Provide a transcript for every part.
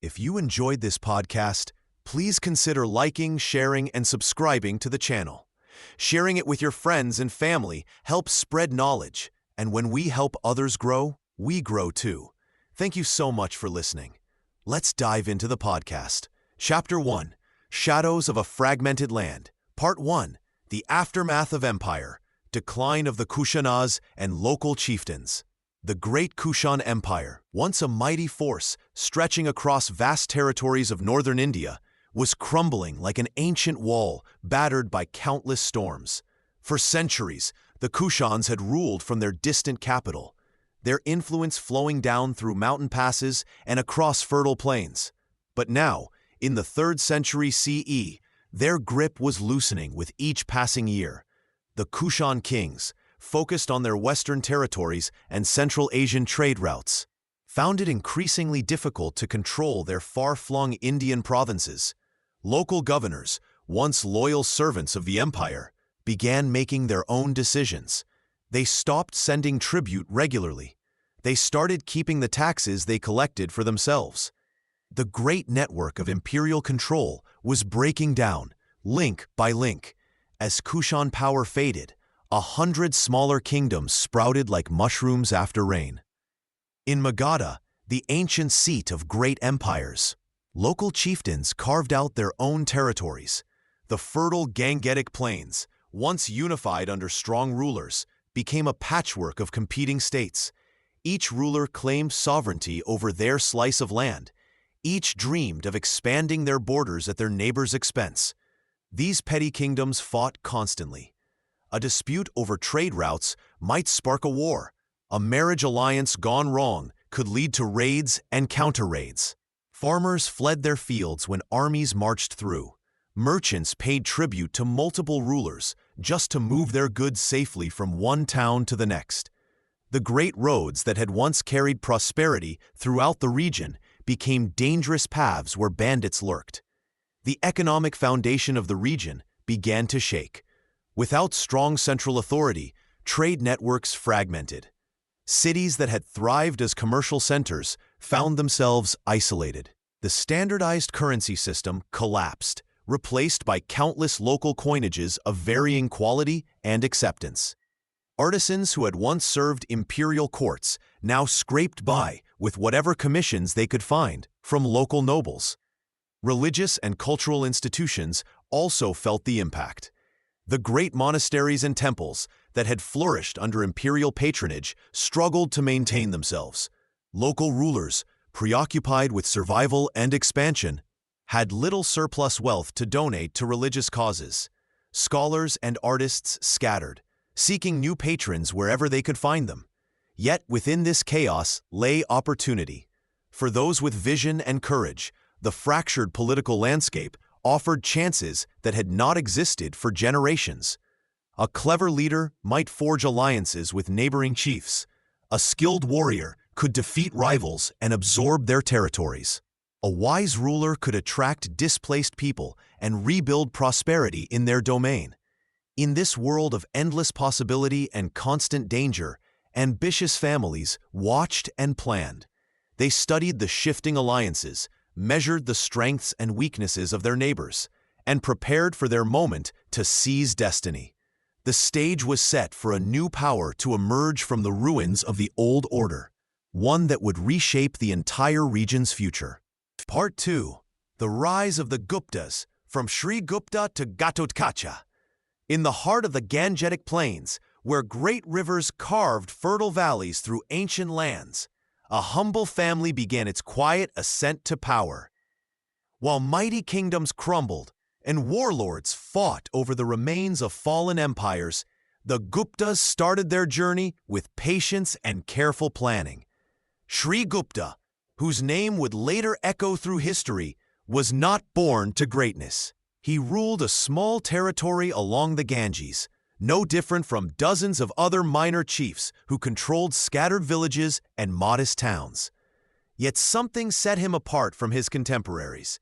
If you enjoyed this podcast, please consider liking, sharing, and subscribing to the channel. Sharing it with your friends and family helps spread knowledge, and when we help others grow, we grow too. Thank you so much for listening. Let's dive into the podcast. Chapter 1, Shadows of a Fragmented Land. Part 1, The Aftermath of Empire, Decline of the Kushanas and Local Chieftains. The Great Kushan Empire, once a mighty force stretching across vast territories of northern India, was crumbling like an ancient wall battered by countless storms. For centuries, the Kushans had ruled from their distant capital, their influence flowing down through mountain passes and across fertile plains. But now, in the 3rd century CE, their grip was loosening with each passing year. The Kushan kings, focused on their western territories and Central Asian trade routes, found it increasingly difficult to control their far-flung Indian provinces. Local governors, once loyal servants of the empire, began making their own decisions. They stopped sending tribute regularly. They started keeping the taxes they collected for themselves. The great network of imperial control was breaking down, link by link. As Kushan power faded, 100 smaller kingdoms sprouted like mushrooms after rain. In Magadha, the ancient seat of great empires, local chieftains carved out their own territories. The fertile Gangetic plains, once unified under strong rulers, became a patchwork of competing states. Each ruler claimed sovereignty over their slice of land. Each dreamed of expanding their borders at their neighbors' expense. These petty kingdoms fought constantly. A dispute over trade routes might spark a war. A marriage alliance gone wrong could lead to raids and counter-raids. Farmers fled their fields when armies marched through. Merchants paid tribute to multiple rulers just to move their goods safely from one town to the next. The great roads that had once carried prosperity throughout the region became dangerous paths where bandits lurked. The economic foundation of the region began to shake. Without strong central authority, trade networks fragmented. Cities that had thrived as commercial centers found themselves isolated. The standardized currency system collapsed, replaced by countless local coinages of varying quality and acceptance. Artisans who had once served imperial courts now scraped by with whatever commissions they could find from local nobles. Religious and cultural institutions also felt the impact. The great monasteries and temples that had flourished under imperial patronage struggled to maintain themselves. Local rulers, preoccupied with survival and expansion, had little surplus wealth to donate to religious causes. Scholars and artists scattered, seeking new patrons wherever they could find them. Yet within this chaos lay opportunity. For those with vision and courage, the fractured political landscape offered chances that had not existed for generations. A clever leader might forge alliances with neighboring chiefs. A skilled warrior could defeat rivals and absorb their territories. A wise ruler could attract displaced people and rebuild prosperity in their domain. In this world of endless possibility and constant danger, ambitious families watched and planned. They studied the shifting alliances, measured the strengths and weaknesses of their neighbors, and prepared for their moment to seize destiny. The stage was set for a new power to emerge from the ruins of the old order, one that would reshape the entire region's future. Part 2. The Rise of the Guptas, from Sri Gupta to Ghatotkacha. In the heart of the Gangetic Plains, where great rivers carved fertile valleys through ancient lands, a humble family began its quiet ascent to power. While mighty kingdoms crumbled and warlords fought over the remains of fallen empires, the Guptas started their journey with patience and careful planning. Sri Gupta, whose name would later echo through history, was not born to greatness. He ruled a small territory along the Ganges, no different from dozens of other minor chiefs who controlled scattered villages and modest towns. Yet something set him apart from his contemporaries.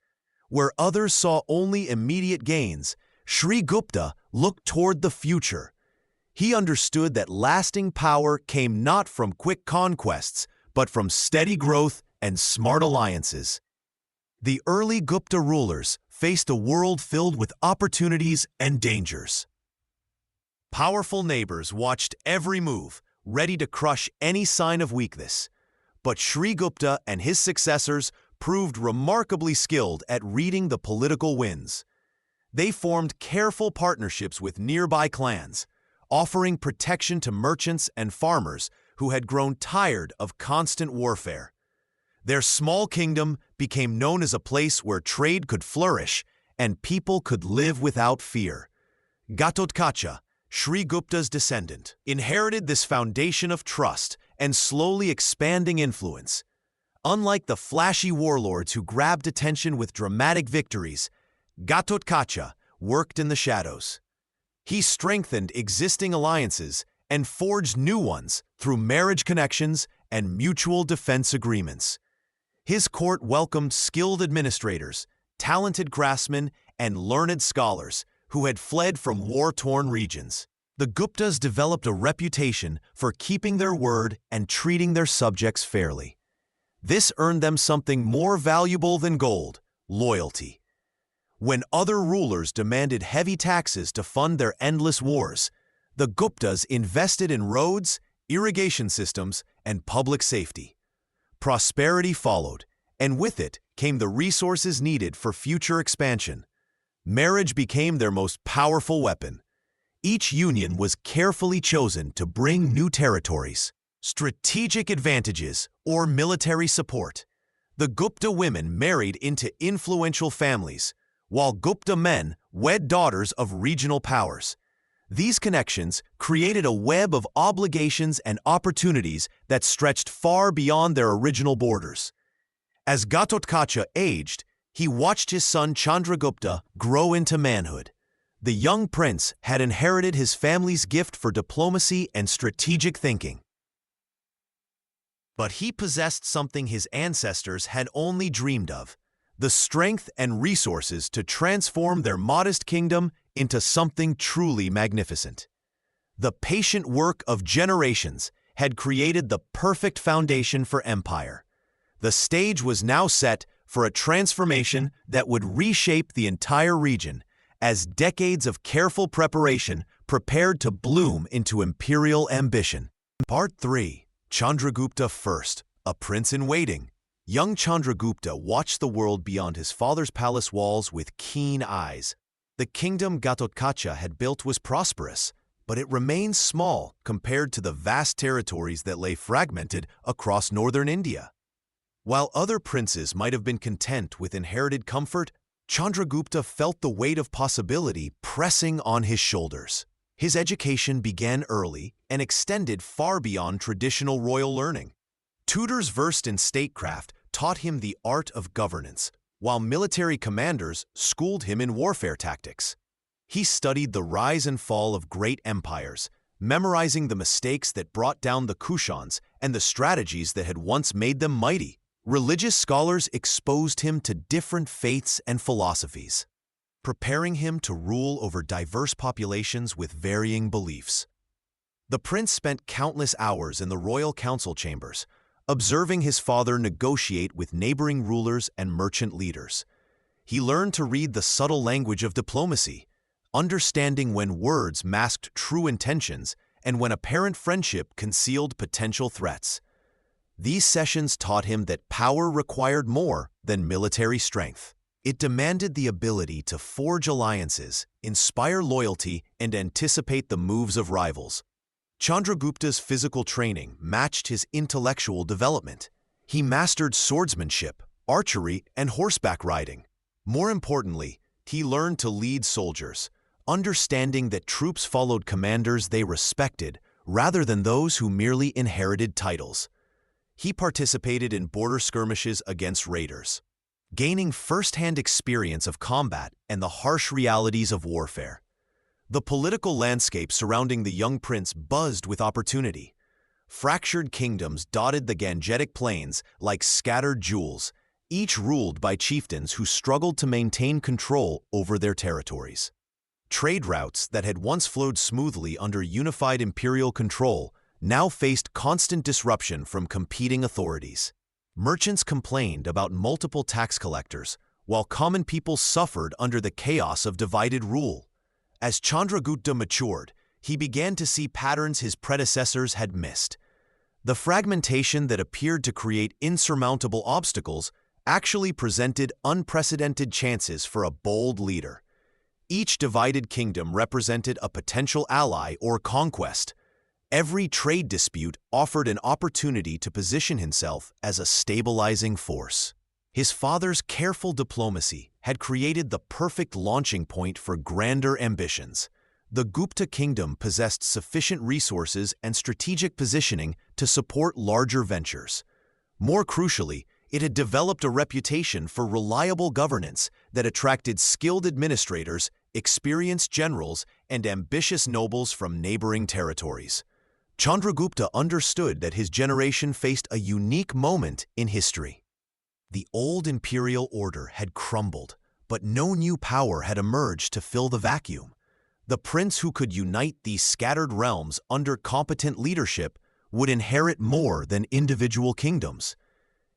Where others saw only immediate gains, Sri Gupta looked toward the future. He understood that lasting power came not from quick conquests, but from steady growth and smart alliances. The early Gupta rulers faced a world filled with opportunities and dangers. Powerful neighbors watched every move, ready to crush any sign of weakness. But Sri Gupta and his successors proved remarkably skilled at reading the political winds. They formed careful partnerships with nearby clans, offering protection to merchants and farmers who had grown tired of constant warfare. Their small kingdom became known as a place where trade could flourish and people could live without fear. Ghatotkacha, Sri Gupta's descendant, inherited this foundation of trust and slowly expanding influence. Unlike the flashy warlords who grabbed attention with dramatic victories, Ghatotkacha worked in the shadows. He strengthened existing alliances and forged new ones through marriage connections and mutual defense agreements. His court welcomed skilled administrators, talented craftsmen, and learned scholars who had fled from war-torn regions. The Guptas developed a reputation for keeping their word and treating their subjects fairly. This earned them something more valuable than gold: loyalty. When other rulers demanded heavy taxes to fund their endless wars, the Guptas invested in roads, irrigation systems, and public safety. Prosperity followed, and with it came the resources needed for future expansion. Marriage became their most powerful weapon. Each union was carefully chosen to bring new territories, strategic advantages, or military support. The Gupta women married into influential families, while Gupta men wed daughters of regional powers. These connections created a web of obligations and opportunities that stretched far beyond their original borders. As Ghatotkacha aged, he watched his son Chandragupta grow into manhood. The young prince had inherited his family's gift for diplomacy and strategic thinking. But he possessed something his ancestors had only dreamed of: the strength and resources to transform their modest kingdom into something truly magnificent. The patient work of generations had created the perfect foundation for empire. The stage was now set for a transformation that would reshape the entire region, as decades of careful preparation prepared to bloom into imperial ambition. Part 3. Chandragupta I, a prince in waiting. Young Chandragupta watched the world beyond his father's palace walls with keen eyes. The kingdom Ghatotkacha had built was prosperous, but it remained small compared to the vast territories that lay fragmented across northern India. While other princes might have been content with inherited comfort, Chandragupta felt the weight of possibility pressing on his shoulders. His education began early and extended far beyond traditional royal learning. Tutors versed in statecraft taught him the art of governance, while military commanders schooled him in warfare tactics. He studied the rise and fall of great empires, memorizing the mistakes that brought down the Kushans and the strategies that had once made them mighty. Religious scholars exposed him to different faiths and philosophies, preparing him to rule over diverse populations with varying beliefs. The prince spent countless hours in the royal council chambers, observing his father negotiate with neighboring rulers and merchant leaders. He learned to read the subtle language of diplomacy, understanding when words masked true intentions and when apparent friendship concealed potential threats. These sessions taught him that power required more than military strength. It demanded the ability to forge alliances, inspire loyalty, and anticipate the moves of rivals. Chandragupta's physical training matched his intellectual development. He mastered swordsmanship, archery, and horseback riding. More importantly, he learned to lead soldiers, understanding that troops followed commanders they respected rather than those who merely inherited titles. He participated in border skirmishes against raiders, gaining first-hand experience of combat and the harsh realities of warfare. The political landscape surrounding the young prince buzzed with opportunity. Fractured kingdoms dotted the Gangetic plains like scattered jewels, each ruled by chieftains who struggled to maintain control over their territories. Trade routes that had once flowed smoothly under unified imperial control now faced constant disruption from competing authorities. Merchants complained about multiple tax collectors, while common people suffered under the chaos of divided rule. As Chandragupta matured, he began to see patterns his predecessors had missed. The fragmentation that appeared to create insurmountable obstacles actually presented unprecedented chances for a bold leader. Each divided kingdom represented a potential ally or conquest. Every trade dispute offered an opportunity to position himself as a stabilizing force. His father's careful diplomacy had created the perfect launching point for grander ambitions. The Gupta kingdom possessed sufficient resources and strategic positioning to support larger ventures. More crucially, it had developed a reputation for reliable governance that attracted skilled administrators, experienced generals, and ambitious nobles from neighboring territories. Chandragupta understood that his generation faced a unique moment in history. The old imperial order had crumbled, but no new power had emerged to fill the vacuum. The prince who could unite these scattered realms under competent leadership would inherit more than individual kingdoms.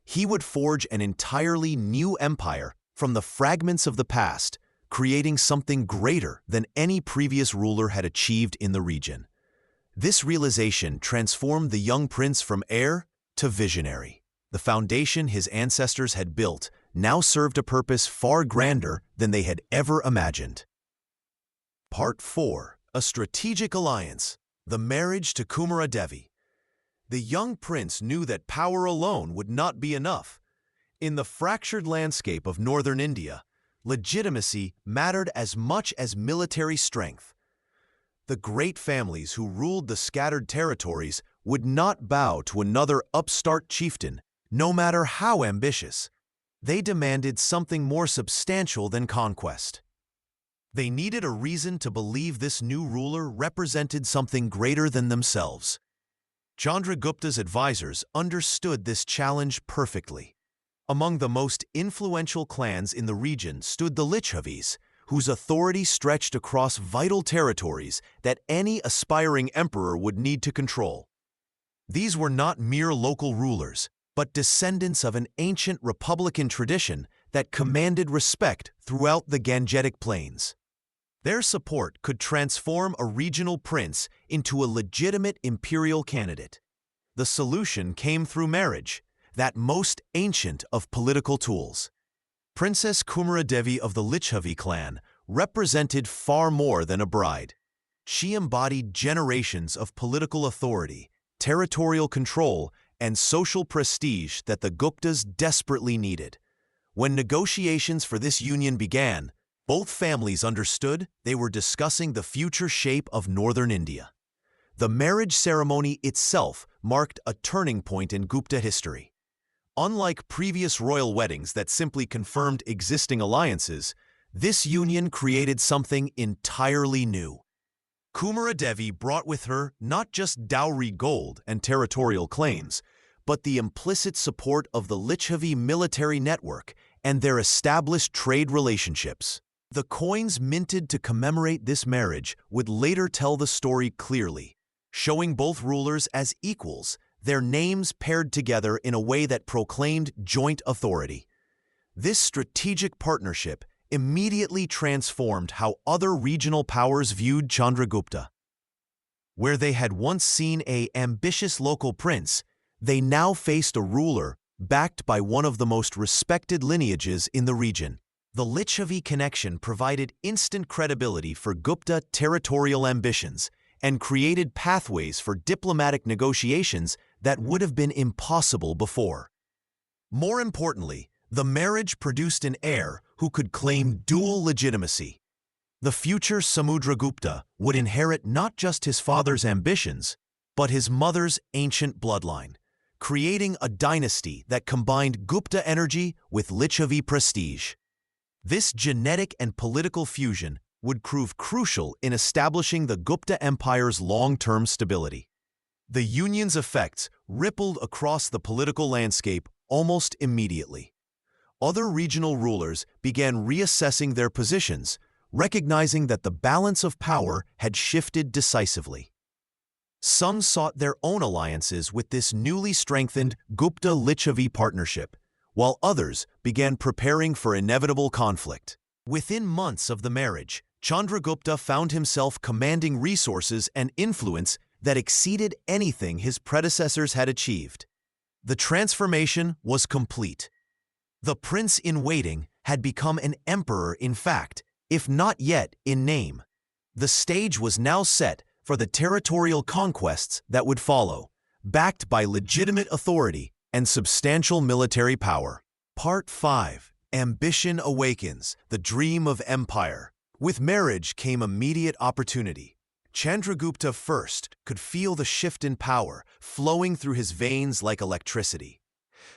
He would forge an entirely new empire from the fragments of the past, creating something greater than any previous ruler had achieved in the region. This realization transformed the young prince from heir to visionary. The foundation his ancestors had built now served a purpose far grander than they had ever imagined. Part 4. A Strategic Alliance. The Marriage to Kumara Devi. The young prince knew that power alone would not be enough. In the fractured landscape of northern India, legitimacy mattered as much as military strength. The great families who ruled the scattered territories would not bow to another upstart chieftain, no matter how ambitious. They demanded something more substantial than conquest. They needed a reason to believe this new ruler represented something greater than themselves. Chandragupta's advisors understood this challenge perfectly. Among the most influential clans in the region stood the Lichavis, whose authority stretched across vital territories that any aspiring emperor would need to control. These were not mere local rulers, but descendants of an ancient republican tradition that commanded respect throughout the Gangetic Plains. Their support could transform a regional prince into a legitimate imperial candidate. The solution came through marriage, that most ancient of political tools. Princess Kumara Devi of the Lichavi clan represented far more than a bride. She embodied generations of political authority, territorial control, and social prestige that the Guptas desperately needed. When negotiations for this union began, both families understood they were discussing the future shape of northern India. The marriage ceremony itself marked a turning point in Gupta history. Unlike previous royal weddings that simply confirmed existing alliances, this union created something entirely new. Kumara Devi brought with her not just dowry gold and territorial claims, but the implicit support of the Lichavi military network and their established trade relationships. The coins minted to commemorate this marriage would later tell the story clearly, showing both rulers as equals, their names paired together in a way that proclaimed joint authority. This strategic partnership immediately transformed how other regional powers viewed Chandragupta. Where they had once seen an ambitious local prince, they now faced a ruler backed by one of the most respected lineages in the region. The Lichavi connection provided instant credibility for Gupta territorial ambitions and created pathways for diplomatic negotiations that would have been impossible before. More importantly, the marriage produced an heir who could claim dual legitimacy. The future Samudragupta would inherit not just his father's ambitions, but his mother's ancient bloodline, creating a dynasty that combined Gupta energy with Lichavi prestige. This genetic and political fusion would prove crucial in establishing the Gupta Empire's long-term stability. The union's effects rippled across the political landscape almost immediately. Other regional rulers began reassessing their positions, recognizing that the balance of power had shifted decisively. Some sought their own alliances with this newly strengthened Gupta-Lichavi partnership, while others began preparing for inevitable conflict. Within months of the marriage, Chandragupta found himself commanding resources and influence that exceeded anything his predecessors had achieved. The transformation was complete. The prince-in-waiting had become an emperor in fact, if not yet in name. The stage was now set for the territorial conquests that would follow, backed by legitimate authority and substantial military power. Part 5. Ambition awakens, the dream of empire. With marriage came immediate opportunity. Chandragupta I could feel the shift in power flowing through his veins like electricity.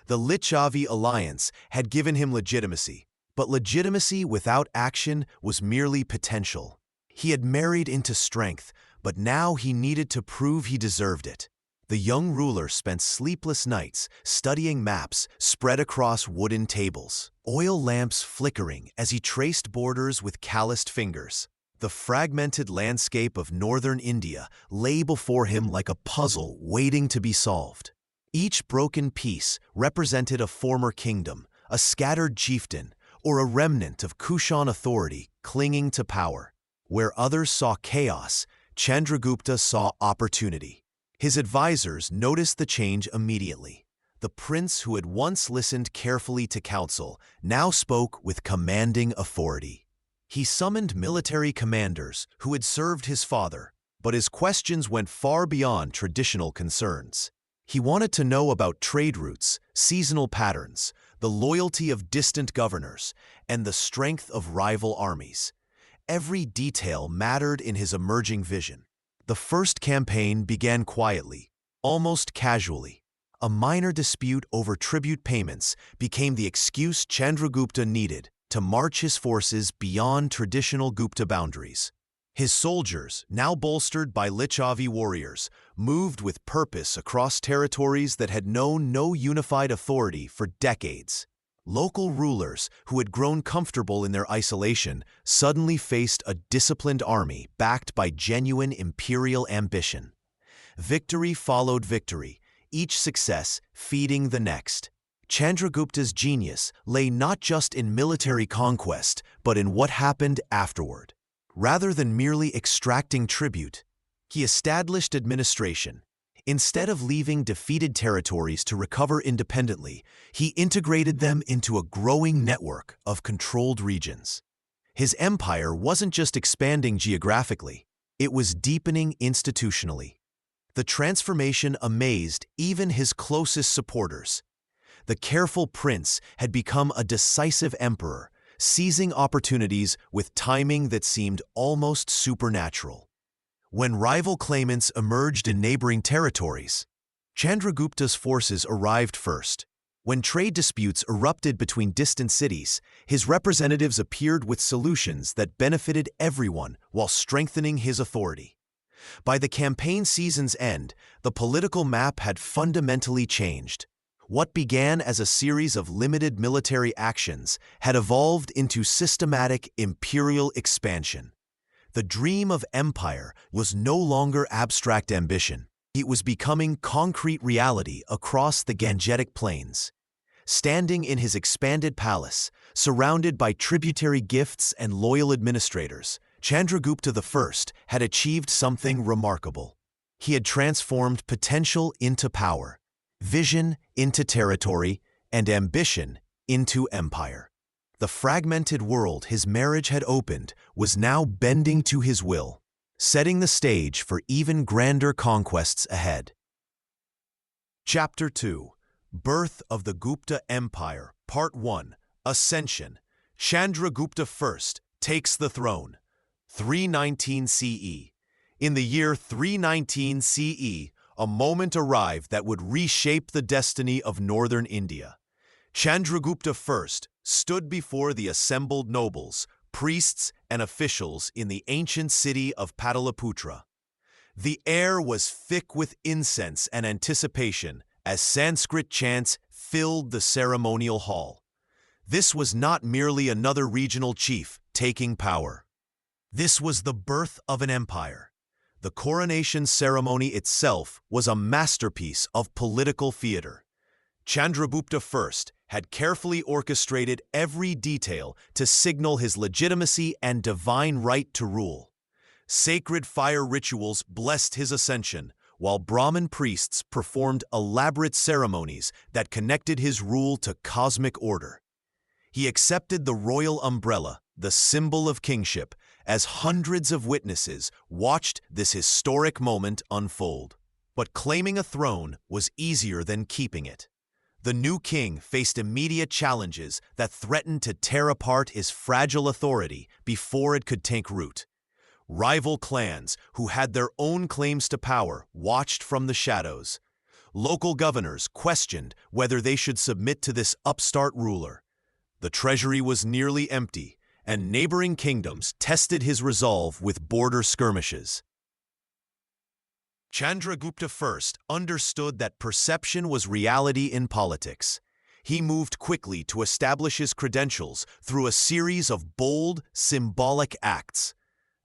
The Licchavi alliance had given him legitimacy, but legitimacy without action was merely potential. He had married into strength, but now he needed to prove he deserved it. The young ruler spent sleepless nights studying maps spread across wooden tables, oil lamps flickering as he traced borders with calloused fingers. The fragmented landscape of northern India lay before him like a puzzle waiting to be solved. Each broken piece represented a former kingdom, a scattered chieftain, or a remnant of Kushan authority clinging to power. Where others saw chaos, Chandragupta saw opportunity. His advisors noticed the change immediately. The prince who had once listened carefully to counsel now spoke with commanding authority. He summoned military commanders who had served his father, but his questions went far beyond traditional concerns. He wanted to know about trade routes, seasonal patterns, the loyalty of distant governors, and the strength of rival armies. Every detail mattered in his emerging vision. The first campaign began quietly, almost casually. A minor dispute over tribute payments became the excuse Chandragupta needed to march his forces beyond traditional Gupta boundaries. His soldiers, now bolstered by Licchavi warriors, moved with purpose across territories that had known no unified authority for decades. Local rulers who had grown comfortable in their isolation suddenly faced a disciplined army backed by genuine imperial ambition. Victory followed victory, each success feeding the next. Chandragupta's genius lay not just in military conquest, but in what happened afterward. Rather than merely extracting tribute, he established administration. Instead of leaving defeated territories to recover independently, he integrated them into a growing network of controlled regions. His empire wasn't just expanding geographically, it was deepening institutionally. The transformation amazed even his closest supporters. The careful prince had become a decisive emperor, seizing opportunities with timing that seemed almost supernatural. When rival claimants emerged in neighboring territories, Chandragupta's forces arrived first. When trade disputes erupted between distant cities, his representatives appeared with solutions that benefited everyone while strengthening his authority. By the campaign season's end, the political map had fundamentally changed. What began as a series of limited military actions had evolved into systematic imperial expansion. The dream of empire was no longer abstract ambition. It was becoming concrete reality across the Gangetic plains. Standing in his expanded palace, surrounded by tributary gifts and loyal administrators, Chandragupta I had achieved something remarkable. He had transformed potential into power, vision into territory, and ambition into empire. The fragmented world his marriage had opened was now bending to his will, setting the stage for even grander conquests ahead. Chapter 2. Birth of the Gupta Empire, Part 1. Ascension. Chandragupta I takes the throne. 319 CE. In the year 319 CE, a moment arrived that would reshape the destiny of northern India. Chandragupta I stood before the assembled nobles, priests, and officials in the ancient city of Pataliputra. The air was thick with incense and anticipation as Sanskrit chants filled the ceremonial hall. This was not merely another regional chief taking power. This was the birth of an empire. The coronation ceremony itself was a masterpiece of political theater. Chandragupta I had carefully orchestrated every detail to signal his legitimacy and divine right to rule. Sacred fire rituals blessed his ascension, while Brahmin priests performed elaborate ceremonies that connected his rule to cosmic order. He accepted the royal umbrella, the symbol of kingship, as hundreds of witnesses watched this historic moment unfold. But claiming a throne was easier than keeping it. The new king faced immediate challenges that threatened to tear apart his fragile authority before it could take root. Rival clans who had their own claims to power watched from the shadows. Local governors questioned whether they should submit to this upstart ruler. The treasury was nearly empty, and neighboring kingdoms tested his resolve with border skirmishes. Chandragupta I understood that perception was reality in politics. He moved quickly to establish his credentials through a series of bold, symbolic acts.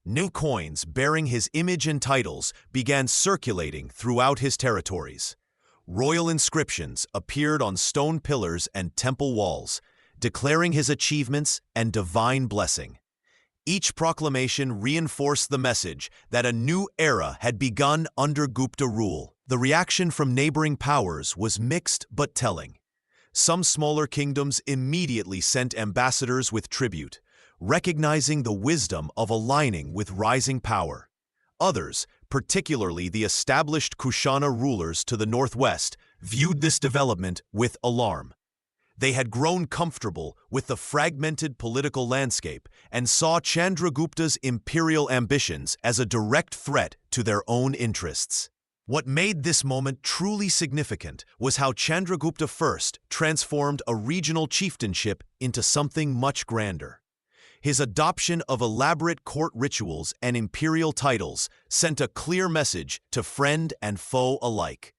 New coins bearing his image and titles began circulating throughout his territories. Royal inscriptions appeared on stone pillars and temple walls, declaring his achievements and divine blessing. Each proclamation reinforced the message that a new era had begun under Gupta rule. The reaction from neighboring powers was mixed but telling. Some smaller kingdoms immediately sent ambassadors with tribute, recognizing the wisdom of aligning with rising power. Others, particularly the established Kushana rulers to the northwest, viewed this development with alarm. They had grown comfortable with the fragmented political landscape and saw Chandragupta's imperial ambitions as a direct threat to their own interests. What made this moment truly significant was how Chandragupta I transformed a regional chieftainship into something much grander. His adoption of elaborate court rituals and imperial titles sent a clear message to friend and foe alike.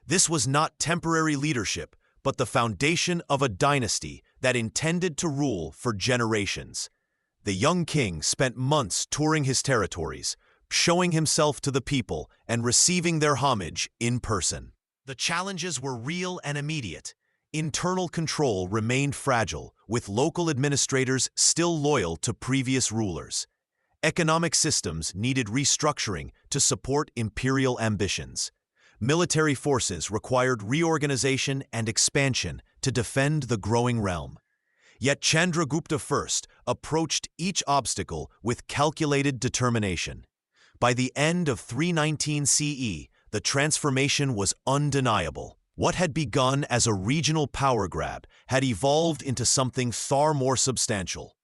This was not temporary leadership, but the foundation of a dynasty that intended to rule for generations. The young king spent months touring his territories, showing himself to the people and receiving their homage in person. The challenges were real and immediate. Internal control remained fragile, with local administrators still loyal to previous rulers. Economic systems needed restructuring to support imperial ambitions. Military forces required reorganization and expansion to defend the growing realm. Yet Chandragupta I approached each obstacle with calculated determination. By the end of 319 CE, the transformation was undeniable. What had begun as a regional power grab had evolved into something far more substantial.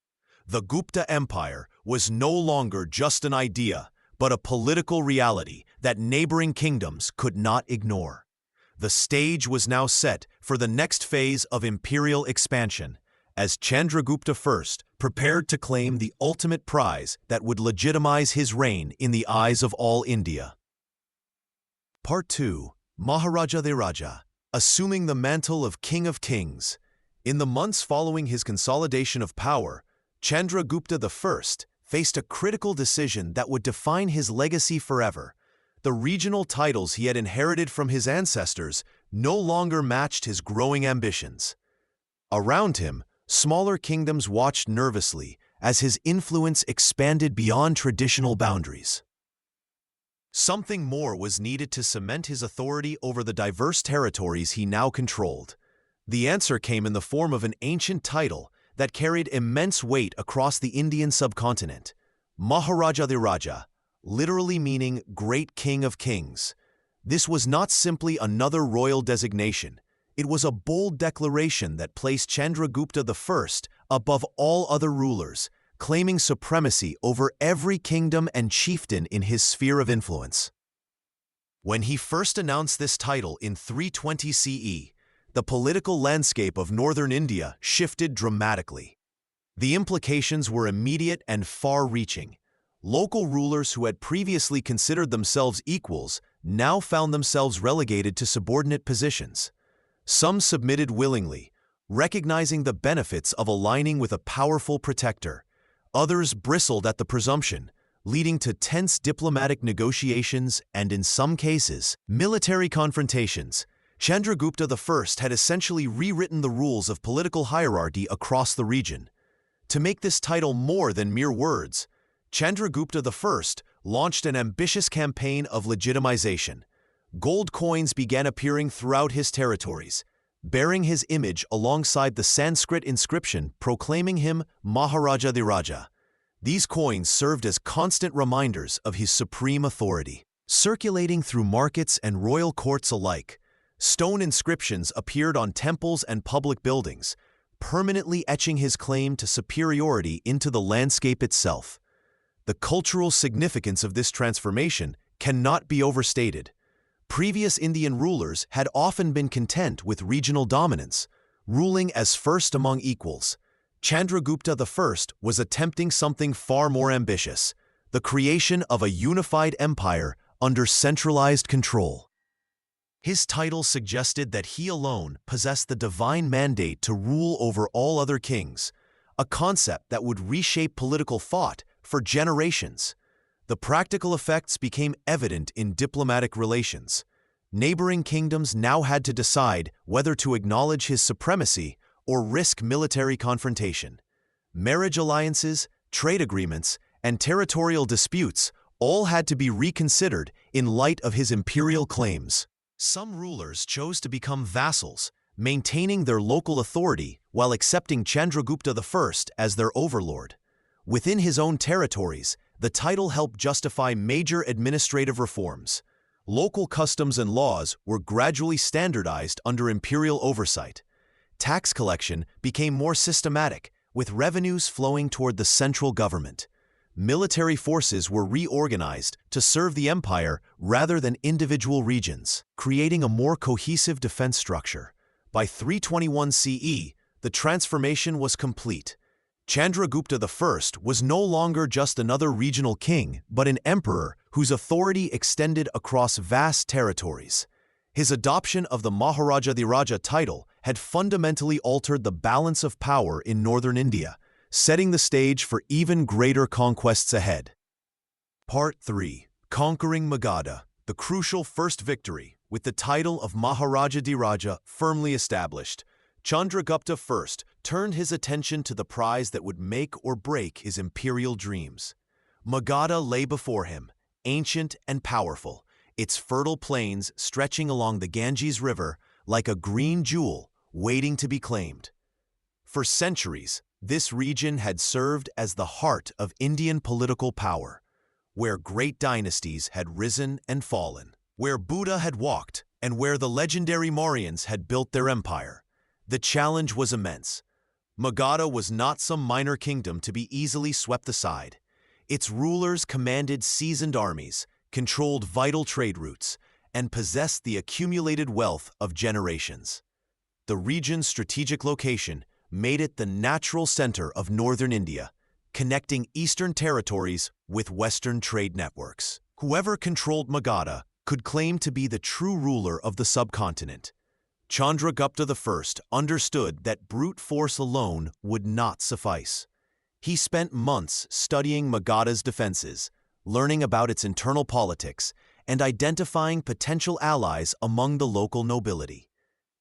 The Gupta Empire was no longer just an idea, but a political reality that neighboring kingdoms could not ignore. The stage was now set for the next phase of imperial expansion, as Chandragupta I prepared to claim the ultimate prize that would legitimize his reign in the eyes of all India. Part 2. Maharaja, assuming the mantle of King of Kings. In the months following his consolidation of power, Chandragupta I faced a critical decision that would define his legacy forever. The regional titles he had inherited from his ancestors no longer matched his growing ambitions. Around him, smaller kingdoms watched nervously as his influence expanded beyond traditional boundaries. Something more was needed to cement his authority over the diverse territories he now controlled. The answer came in the form of an ancient title that carried immense weight across the Indian subcontinent. Maharaja, literally meaning Great King of Kings. This was not simply another royal designation. It was a bold declaration that placed Chandragupta I above all other rulers, claiming supremacy over every kingdom and chieftain in his sphere of influence. When he first announced this title in 320 CE, the political landscape of northern India shifted dramatically. The implications were immediate and far-reaching. Local rulers who had previously considered themselves equals now found themselves relegated to subordinate positions. Some submitted willingly, recognizing the benefits of aligning with a powerful protector. Others bristled at the presumption, leading to tense diplomatic negotiations and, in some cases, military confrontations. Chandragupta I had essentially rewritten the rules of political hierarchy across the region. To make this title more than mere words, Chandragupta I launched an ambitious campaign of legitimization. Gold coins began appearing throughout his territories, bearing his image alongside the Sanskrit inscription proclaiming him Maharaja. These coins served as constant reminders of his supreme authority. Circulating through markets and royal courts alike, stone inscriptions appeared on temples and public buildings, permanently etching his claim to superiority into the landscape itself. The cultural significance of this transformation cannot be overstated. Previous Indian rulers had often been content with regional dominance, ruling as first among equals. Chandragupta I was attempting something far more ambitious, the creation of a unified empire under centralized control. His title suggested that he alone possessed the divine mandate to rule over all other kings, a concept that would reshape political thought for generations. The practical effects became evident in diplomatic relations. Neighboring kingdoms now had to decide whether to acknowledge his supremacy or risk military confrontation. Marriage alliances, trade agreements, and territorial disputes all had to be reconsidered in light of his imperial claims. Some rulers chose to become vassals, maintaining their local authority while accepting Chandragupta I as their overlord. Within his own territories, the title helped justify major administrative reforms. Local customs and laws were gradually standardized under imperial oversight. Tax collection became more systematic, with revenues flowing toward the central government. Military forces were reorganized to serve the empire rather than individual regions, creating a more cohesive defense structure. By 321 CE, the transformation was complete. Chandragupta I was no longer just another regional king, but an emperor whose authority extended across vast territories. His adoption of the Maharaja title had fundamentally altered the balance of power in northern India, setting the stage for even greater conquests ahead. Part 3. Conquering Magadha, the crucial first victory. With the title of Maharaja firmly established, Chandragupta I turned his attention to the prize that would make or break his imperial dreams. Magadha lay before him, ancient and powerful, its fertile plains stretching along the Ganges River like a green jewel waiting to be claimed. For centuries, this region had served as the heart of Indian political power, where great dynasties had risen and fallen, where Buddha had walked, and where the legendary Mauryans had built their empire. The challenge was immense. Magadha was not some minor kingdom to be easily swept aside. Its rulers commanded seasoned armies, controlled vital trade routes, and possessed the accumulated wealth of generations. The region's strategic location made it the natural center of northern India, connecting eastern territories with western trade networks. Whoever controlled Magadha could claim to be the true ruler of the subcontinent. Chandragupta I understood that brute force alone would not suffice. He spent months studying Magadha's defenses, learning about its internal politics, and identifying potential allies among the local nobility.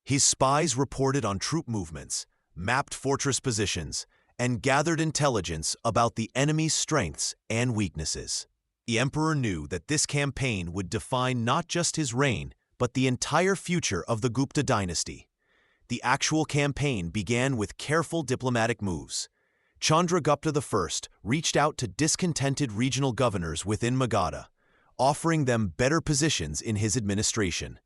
His spies reported on troop movements, mapped fortress positions, and gathered intelligence about the enemy's strengths and weaknesses. The emperor knew that this campaign would define not just his reign, but the entire future of the Gupta dynasty. The actual campaign began with careful diplomatic moves. Chandragupta I reached out to discontented regional governors within Magadha, offering them better positions in his administration.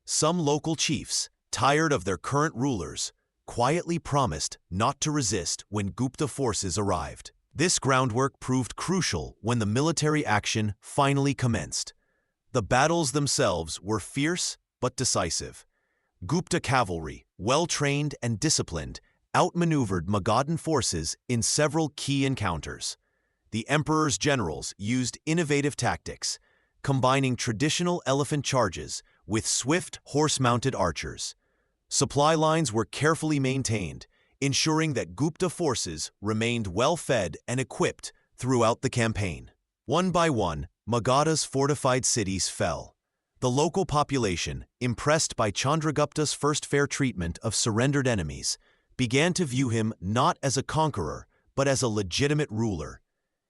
Some local chiefs, tired of their current rulers, quietly promised not to resist when Gupta forces arrived. This groundwork proved crucial when the military action finally commenced. The battles themselves were fierce but decisive. Gupta cavalry, well-trained and disciplined, outmaneuvered Magadhan forces in several key encounters. The emperor's generals used innovative tactics, combining traditional elephant charges with swift horse-mounted archers. Supply lines were carefully maintained, ensuring that Gupta forces remained well-fed and equipped throughout the campaign. One by one, Magadha's fortified cities fell. The local population, impressed by Chandragupta's first fair treatment of surrendered enemies, began to view him not as a conqueror, but as a legitimate ruler.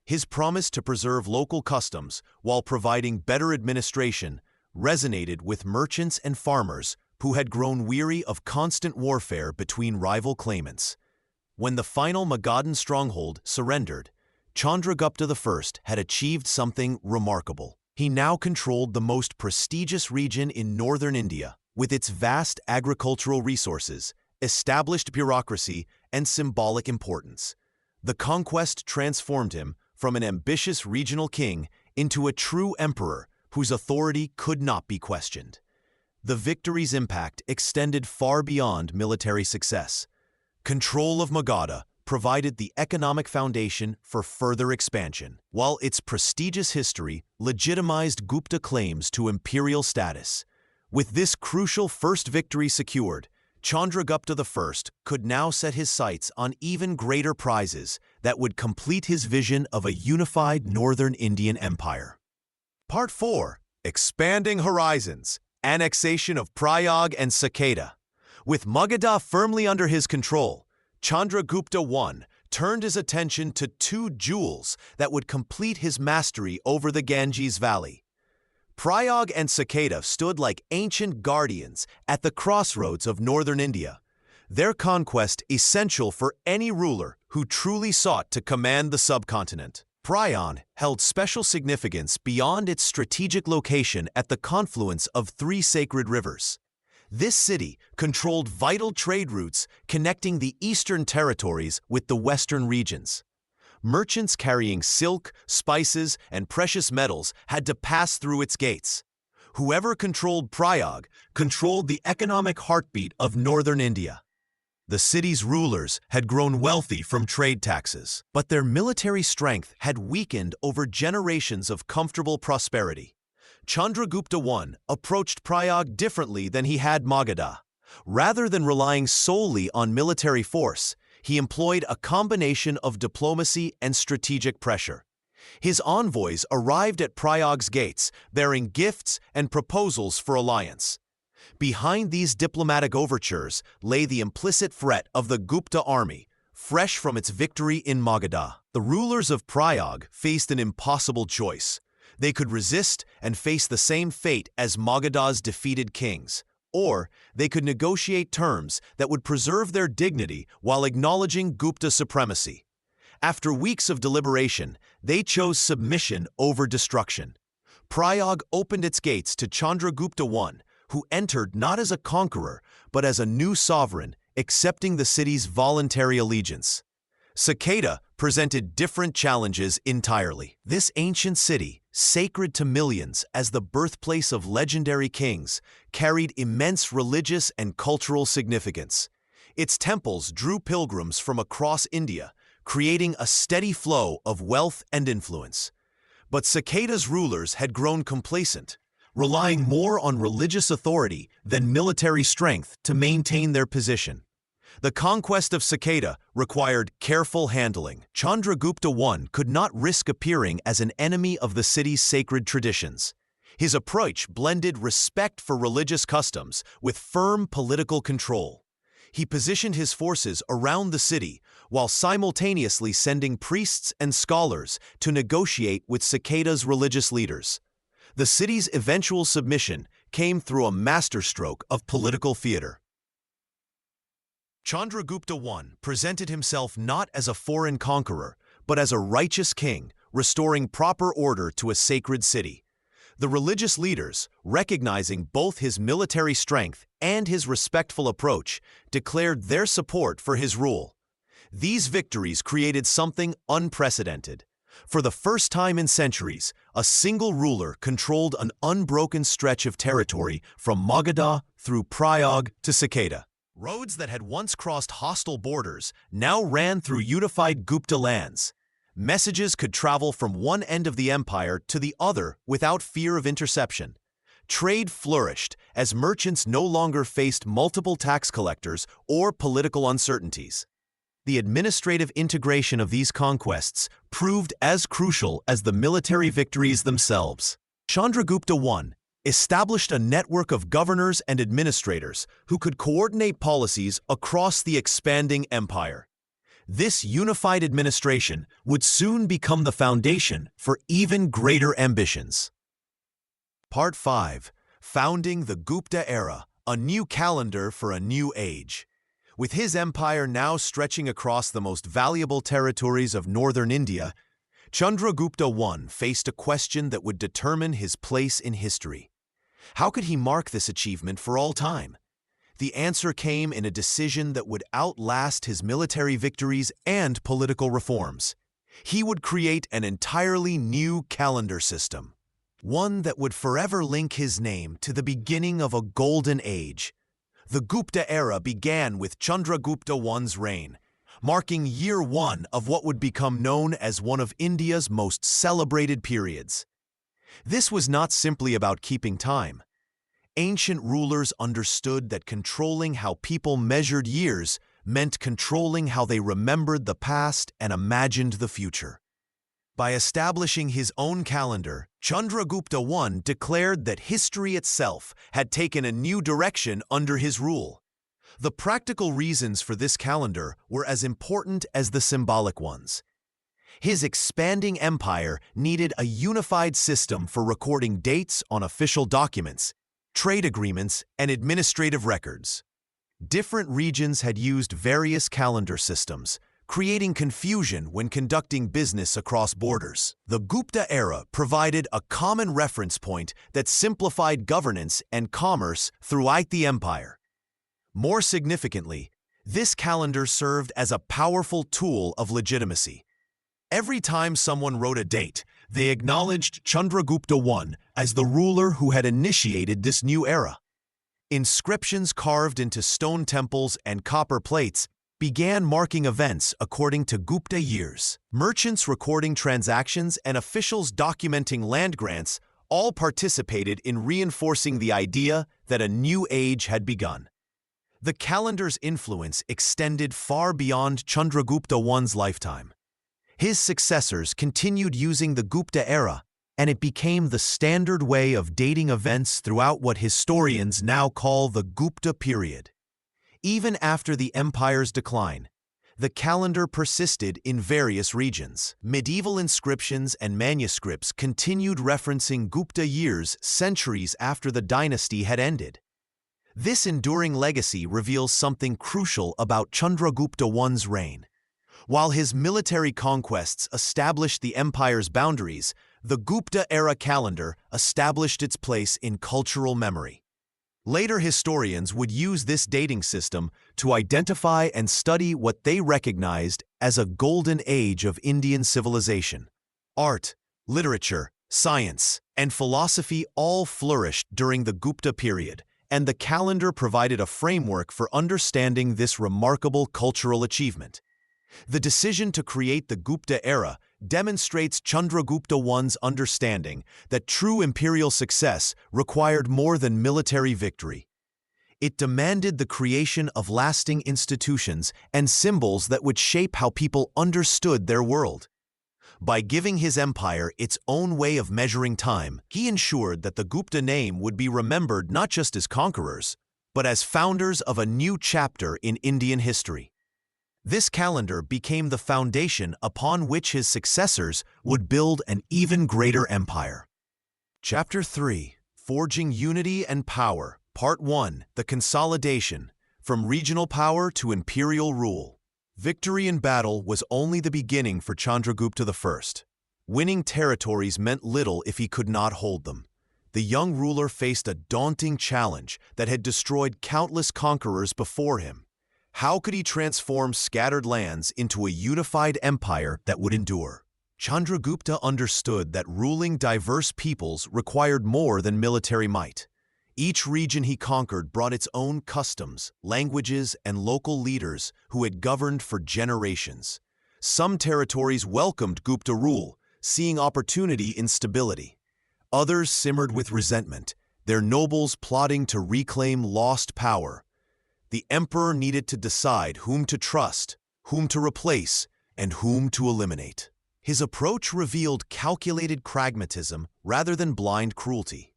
His promise to preserve local customs while providing better administration resonated with merchants and farmers who had grown weary of constant warfare between rival claimants. When the final Magadhan stronghold surrendered, Chandragupta I had achieved something remarkable. He now controlled the most prestigious region in northern India, with its vast agricultural resources, established bureaucracy, and symbolic importance. The conquest transformed him from an ambitious regional king into a true emperor whose authority could not be questioned. The victory's impact extended far beyond military success. Control of Magadha provided the economic foundation for further expansion, while its prestigious history legitimized Gupta claims to imperial status. With this crucial first victory secured, Chandragupta I could now set his sights on even greater prizes that would complete his vision of a unified northern Indian empire. Part 4. Expanding Horizons, Annexation of Prayag and Saketa. With Magadha firmly under his control, Chandragupta I turned his attention to two jewels that would complete his mastery over the Ganges Valley. Prayag and Saketa stood like ancient guardians at the crossroads of northern India, their conquest essential for any ruler who truly sought to command the subcontinent. Prayag held special significance beyond its strategic location at the confluence of three sacred rivers. This city controlled vital trade routes connecting the eastern territories with the western regions. Merchants carrying silk, spices, and precious metals had to pass through its gates. Whoever controlled Prayag controlled the economic heartbeat of northern India. The city's rulers had grown wealthy from trade taxes, but their military strength had weakened over generations of comfortable prosperity. Chandragupta I approached Prayag differently than he had Magadha. Rather than relying solely on military force, he employed a combination of diplomacy and strategic pressure. His envoys arrived at Prayag's gates, bearing gifts and proposals for alliance. Behind these diplomatic overtures lay the implicit threat of the Gupta army, fresh from its victory in Magadha. The rulers of Prayag faced an impossible choice. They could resist and face the same fate as Magadha's defeated kings, or they could negotiate terms that would preserve their dignity while acknowledging Gupta supremacy. After weeks of deliberation, they chose submission over destruction. Prayag opened its gates to Chandragupta I, who entered not as a conqueror, but as a new sovereign, accepting the city's voluntary allegiance. Saketa presented different challenges entirely. This ancient city, sacred to millions as the birthplace of legendary kings, carried immense religious and cultural significance. Its temples drew pilgrims from across India, creating a steady flow of wealth and influence. But Saketa's rulers had grown complacent, relying more on religious authority than military strength to maintain their position. The conquest of Saketa required careful handling. Chandragupta I could not risk appearing as an enemy of the city's sacred traditions. His approach blended respect for religious customs with firm political control. He positioned his forces around the city while simultaneously sending priests and scholars to negotiate with Saketa's religious leaders. The city's eventual submission came through a masterstroke of political theater. Chandragupta I presented himself not as a foreign conqueror, but as a righteous king, restoring proper order to a sacred city. The religious leaders, recognizing both his military strength and his respectful approach, declared their support for his rule. These victories created something unprecedented. For the first time in centuries, a single ruler controlled an unbroken stretch of territory from Magadha through Prayag to Saketa. Roads that had once crossed hostile borders now ran through unified Gupta lands. Messages could travel from one end of the empire to the other without fear of interception. Trade flourished as merchants no longer faced multiple tax collectors or political uncertainties. The administrative integration of these conquests proved as crucial as the military victories themselves. Chandragupta I established a network of governors and administrators who could coordinate policies across the expanding empire. This unified administration would soon become the foundation for even greater ambitions. Part 5. Founding the Gupta Era, a new calendar for a new age. With his empire now stretching across the most valuable territories of northern India, Chandragupta I faced a question that would determine his place in history. How could he mark this achievement for all time? The answer came in a decision that would outlast his military victories and political reforms. He would create an entirely new calendar system, one that would forever link his name to the beginning of a golden age. The Gupta era began with Chandragupta I's reign, marking year one of what would become known as one of India's most celebrated periods. This was not simply about keeping time. Ancient rulers understood that controlling how people measured years meant controlling how they remembered the past and imagined the future. By establishing his own calendar, Chandragupta I declared that history itself had taken a new direction under his rule. The practical reasons for this calendar were as important as the symbolic ones. His expanding empire needed a unified system for recording dates on official documents, trade agreements, and administrative records. Different regions had used various calendar systems, creating confusion when conducting business across borders. The Gupta era provided a common reference point that simplified governance and commerce throughout the empire. More significantly, this calendar served as a powerful tool of legitimacy. Every time someone wrote a date, they acknowledged Chandragupta I as the ruler who had initiated this new era. Inscriptions carved into stone temples and copper plates began marking events according to Gupta years. Merchants recording transactions and officials documenting land grants all participated in reinforcing the idea that a new age had begun. The calendar's influence extended far beyond Chandragupta I's lifetime. His successors continued using the Gupta era, and it became the standard way of dating events throughout what historians now call the Gupta period. Even after the empire's decline, the calendar persisted in various regions. Medieval inscriptions and manuscripts continued referencing Gupta years centuries after the dynasty had ended. This enduring legacy reveals something crucial about Chandragupta I's reign. While his military conquests established the empire's boundaries, the Gupta-era calendar established its place in cultural memory. Later historians would use this dating system to identify and study what they recognized as a golden age of Indian civilization. Art, literature, science, and philosophy all flourished during the Gupta period, and the calendar provided a framework for understanding this remarkable cultural achievement. The decision to create the Gupta era demonstrates Chandragupta I's understanding that true imperial success required more than military victory. It demanded the creation of lasting institutions and symbols that would shape how people understood their world. By giving his empire its own way of measuring time, he ensured that the Gupta name would be remembered not just as conquerors, but as founders of a new chapter in Indian history. This calendar became the foundation upon which his successors would build an even greater empire. Chapter 3. Forging Unity and Power. Part 1. The Consolidation. From regional power to imperial rule. Victory in battle was only the beginning for Chandragupta I. Winning territories meant little if he could not hold them. The young ruler faced a daunting challenge that had destroyed countless conquerors before him. How could he transform scattered lands into a unified empire that would endure? Chandragupta understood that ruling diverse peoples required more than military might. Each region he conquered brought its own customs, languages, and local leaders who had governed for generations. Some territories welcomed Gupta rule, seeing opportunity in stability. Others simmered with resentment, their nobles plotting to reclaim lost power. The emperor needed to decide whom to trust, whom to replace, and whom to eliminate. His approach revealed calculated pragmatism rather than blind cruelty.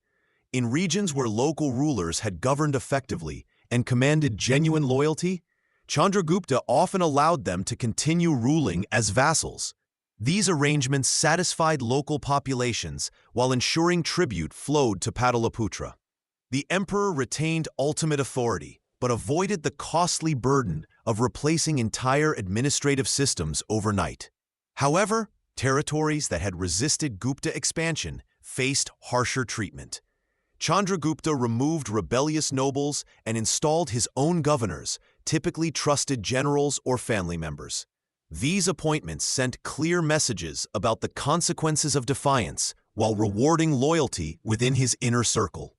In regions where local rulers had governed effectively and commanded genuine loyalty, Chandragupta often allowed them to continue ruling as vassals. These arrangements satisfied local populations while ensuring tribute flowed to Pataliputra. The emperor retained ultimate authority, but avoided the costly burden of replacing entire administrative systems overnight. However, territories that had resisted Gupta expansion faced harsher treatment. Chandragupta removed rebellious nobles and installed his own governors, typically trusted generals or family members. These appointments sent clear messages about the consequences of defiance while rewarding loyalty within his inner circle.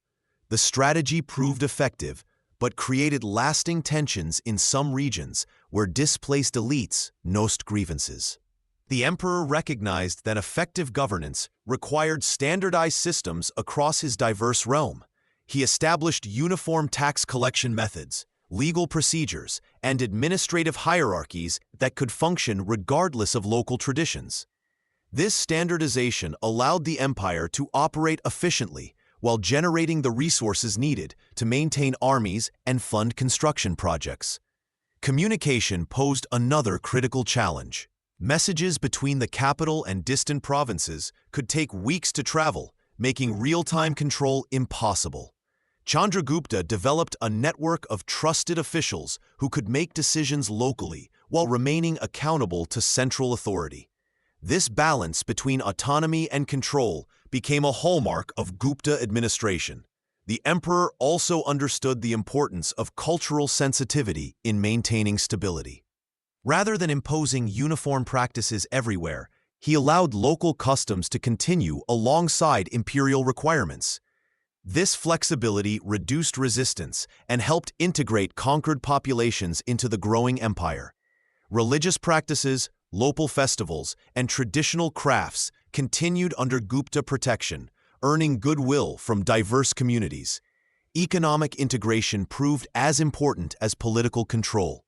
The strategy proved effective, but created lasting tensions in some regions where displaced elites nursed grievances. The emperor recognized that effective governance required standardized systems across his diverse realm. He established uniform tax collection methods, legal procedures, and administrative hierarchies that could function regardless of local traditions. This standardization allowed the empire to operate efficiently while generating the resources needed to maintain armies and fund construction projects. Communication posed another critical challenge. Messages between the capital and distant provinces could take weeks to travel, making real-time control impossible. Chandragupta developed a network of trusted officials who could make decisions locally while remaining accountable to central authority. This balance between autonomy and control became a hallmark of Gupta administration. The emperor also understood the importance of cultural sensitivity in maintaining stability. Rather than imposing uniform practices everywhere, he allowed local customs to continue alongside imperial requirements. This flexibility reduced resistance and helped integrate conquered populations into the growing empire. Religious practices, local festivals, and traditional crafts continued under Gupta protection, earning goodwill from diverse communities. Economic integration proved as important as political control.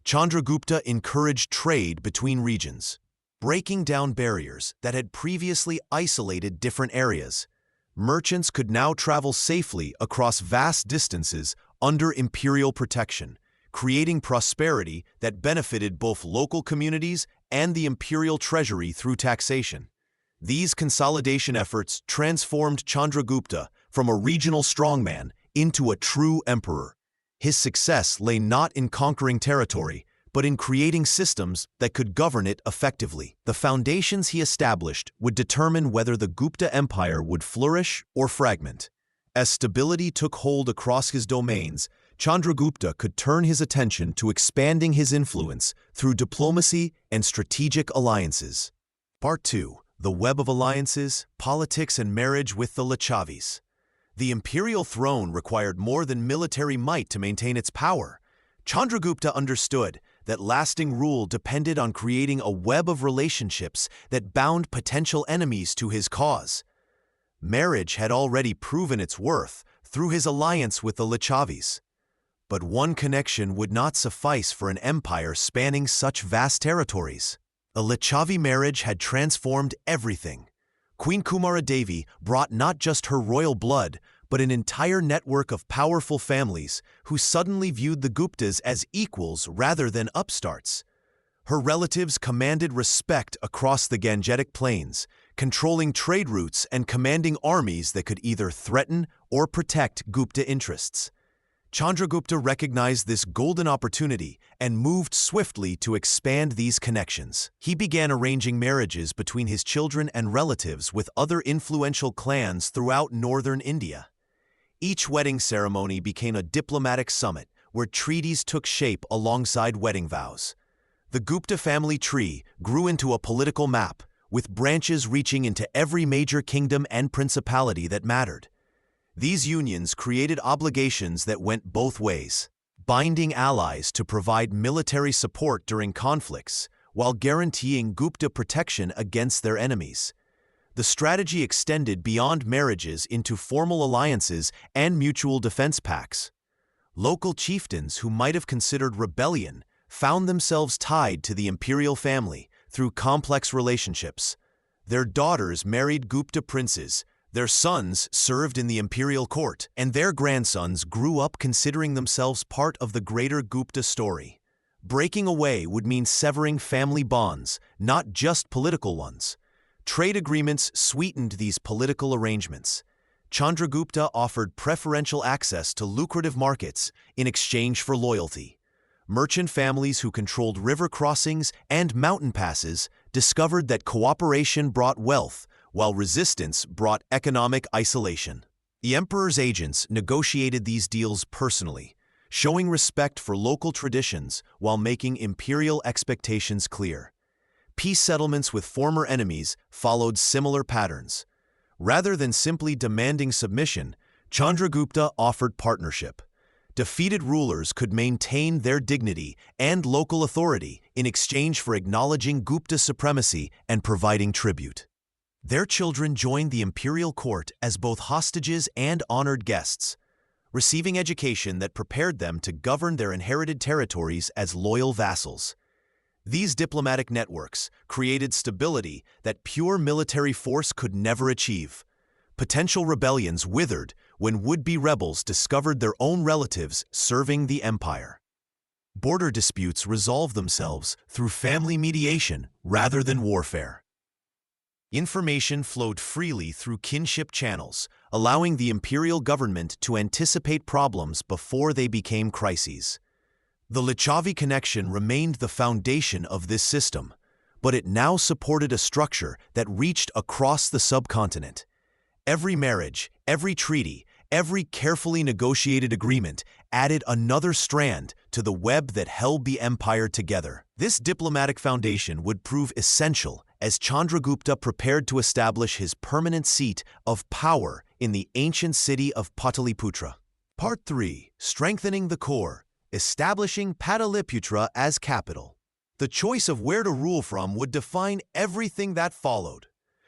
Chandragupta encouraged trade between regions, breaking down barriers that had previously isolated different areas. Merchants could now travel safely across vast distances under imperial protection, creating prosperity that benefited both local communities and the imperial treasury through taxation. These consolidation efforts transformed Chandragupta from a regional strongman into a true emperor. His success lay not in conquering territory, but in creating systems that could govern it effectively. The foundations he established would determine whether the Gupta Empire would flourish or fragment. As stability took hold across his domains, Chandragupta could turn his attention to expanding his influence through diplomacy and strategic alliances. Part 2. The Web of Alliances, Politics and Marriage with the Lichavis. The imperial throne required more than military might to maintain its power. Chandragupta understood that lasting rule depended on creating a web of relationships that bound potential enemies to his cause. Marriage had already proven its worth through his alliance with the Lichavis. But one connection would not suffice for an empire spanning such vast territories. A Lichavi marriage had transformed everything. Queen Kumaradevi brought not just her royal blood, but an entire network of powerful families who suddenly viewed the Guptas as equals rather than upstarts. Her relatives commanded respect across the Gangetic Plains, controlling trade routes and commanding armies that could either threaten or protect Gupta interests. Chandragupta recognized this golden opportunity and moved swiftly to expand these connections. He began arranging marriages between his children and relatives with other influential clans throughout northern India. Each wedding ceremony became a diplomatic summit where treaties took shape alongside wedding vows. The Gupta family tree grew into a political map, with branches reaching into every major kingdom and principality that mattered. These unions created obligations that went both ways, binding allies to provide military support during conflicts, while guaranteeing Gupta protection against their enemies. The strategy extended beyond marriages into formal alliances and mutual defense pacts. Local chieftains who might have considered rebellion found themselves tied to the imperial family through complex relationships. Their daughters married Gupta princes, Their sons served in the imperial court, and their grandsons grew up considering themselves part of the greater Gupta story. Breaking away would mean severing family bonds, not just political ones. Trade agreements sweetened these political arrangements. Chandragupta offered preferential access to lucrative markets in exchange for loyalty. Merchant families who controlled river crossings and mountain passes discovered that cooperation brought wealth, while resistance brought economic isolation. The emperor's agents negotiated these deals personally, showing respect for local traditions while making imperial expectations clear. Peace settlements with former enemies followed similar patterns. Rather than simply demanding submission, Chandragupta offered partnership. Defeated rulers could maintain their dignity and local authority in exchange for acknowledging Gupta supremacy and providing tribute. Their children joined the imperial court as both hostages and honored guests, receiving education that prepared them to govern their inherited territories as loyal vassals. These diplomatic networks created stability that pure military force could never achieve. Potential rebellions withered when would-be rebels discovered their own relatives serving the empire. Border disputes resolved themselves through family mediation rather than warfare. Information flowed freely through kinship channels, allowing the imperial government to anticipate problems before they became crises. The Lichavi connection remained the foundation of this system, but it now supported a structure that reached across the subcontinent. Every marriage, every treaty, every carefully negotiated agreement added another strand to the web that held the empire together. This diplomatic foundation would prove essential as Chandragupta prepared to establish his permanent seat of power in the ancient city of Pataliputra. Part 3. Strengthening the core. Establishing Pataliputra as capital. The choice of where to rule from would define everything that followed.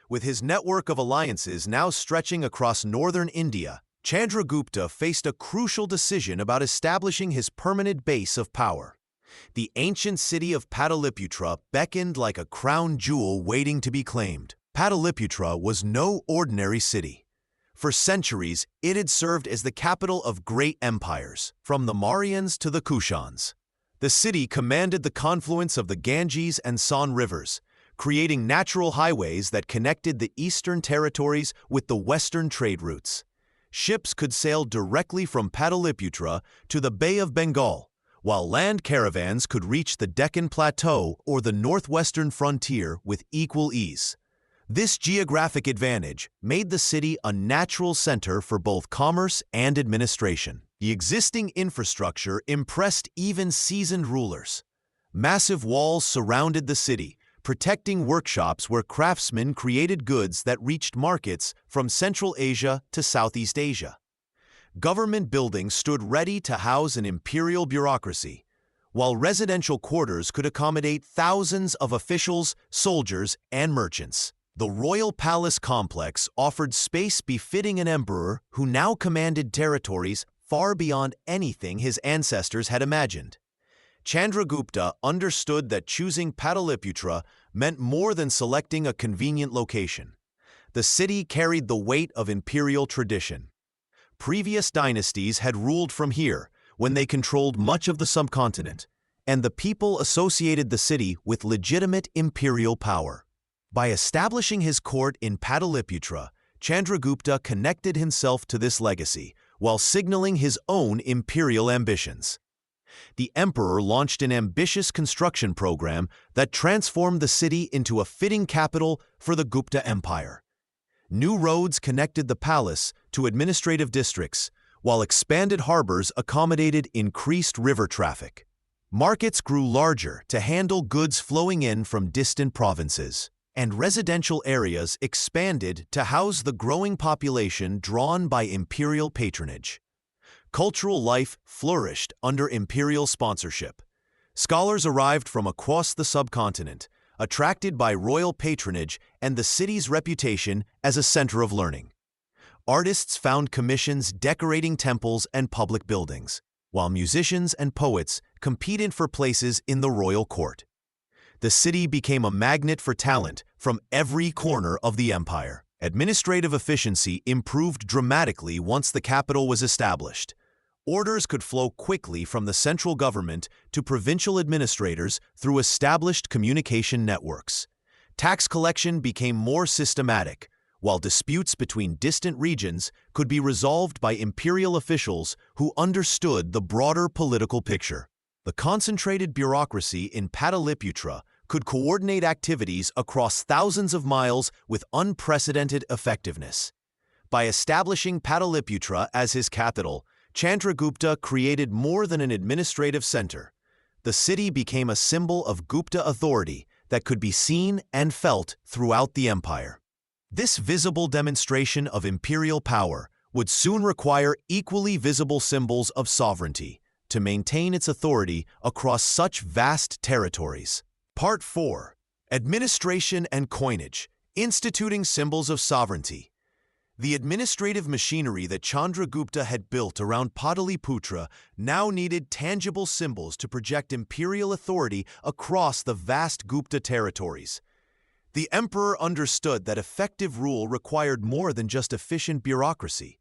With his network of alliances now stretching across northern India, Chandragupta faced a crucial decision about establishing his permanent base of power. The ancient city of Pataliputra beckoned like a crown jewel waiting to be claimed. Pataliputra was no ordinary city. For centuries, it had served as the capital of great empires, from the Mauryans to the Kushans. The city commanded the confluence of the Ganges and Son rivers, creating natural highways that connected the eastern territories with the western trade routes. Ships could sail directly from Pataliputra to the Bay of Bengal, while land caravans could reach the Deccan Plateau or the northwestern frontier with equal ease. This geographic advantage made the city a natural center for both commerce and administration. The existing infrastructure impressed even seasoned rulers. Massive walls surrounded the city, protecting workshops where craftsmen created goods that reached markets from Central Asia to Southeast Asia. Government buildings stood ready to house an imperial bureaucracy, while residential quarters could accommodate thousands of officials, soldiers, and merchants. The royal palace complex offered space befitting an emperor who now commanded territories far beyond anything his ancestors had imagined. Chandragupta understood that choosing Pataliputra meant more than selecting a convenient location. The city carried the weight of imperial tradition. Previous dynasties had ruled from here when they controlled much of the subcontinent, and the people associated the city with legitimate imperial power. By establishing his court in Pataliputra, Chandragupta connected himself to this legacy while signaling his own imperial ambitions. The emperor launched an ambitious construction program that transformed the city into a fitting capital for the Gupta Empire. New roads connected the palace to administrative districts, while expanded harbors accommodated increased river traffic. Markets grew larger to handle goods flowing in from distant provinces, and residential areas expanded to house the growing population drawn by imperial patronage. Cultural life flourished under imperial sponsorship. Scholars arrived from across the subcontinent, attracted by royal patronage and the city's reputation as a center of learning. Artists found commissions decorating temples and public buildings, while musicians and poets competed for places in the royal court. The city became a magnet for talent from every corner of the empire. Administrative efficiency improved dramatically once the capital was established. Orders could flow quickly from the central government to provincial administrators through established communication networks. Tax collection became more systematic, while disputes between distant regions could be resolved by imperial officials who understood the broader political picture. The concentrated bureaucracy in Pataliputra could coordinate activities across thousands of miles with unprecedented effectiveness. By establishing Pataliputra as his capital, Chandragupta created more than an administrative center. The city became a symbol of Gupta authority that could be seen and felt throughout the empire. This visible demonstration of imperial power would soon require equally visible symbols of sovereignty to maintain its authority across such vast territories. Part 4. Administration and Coinage, Instituting Symbols of Sovereignty. The administrative machinery that Chandragupta had built around Pataliputra now needed tangible symbols to project imperial authority across the vast Gupta territories. The emperor understood that effective rule required more than just efficient bureaucracy.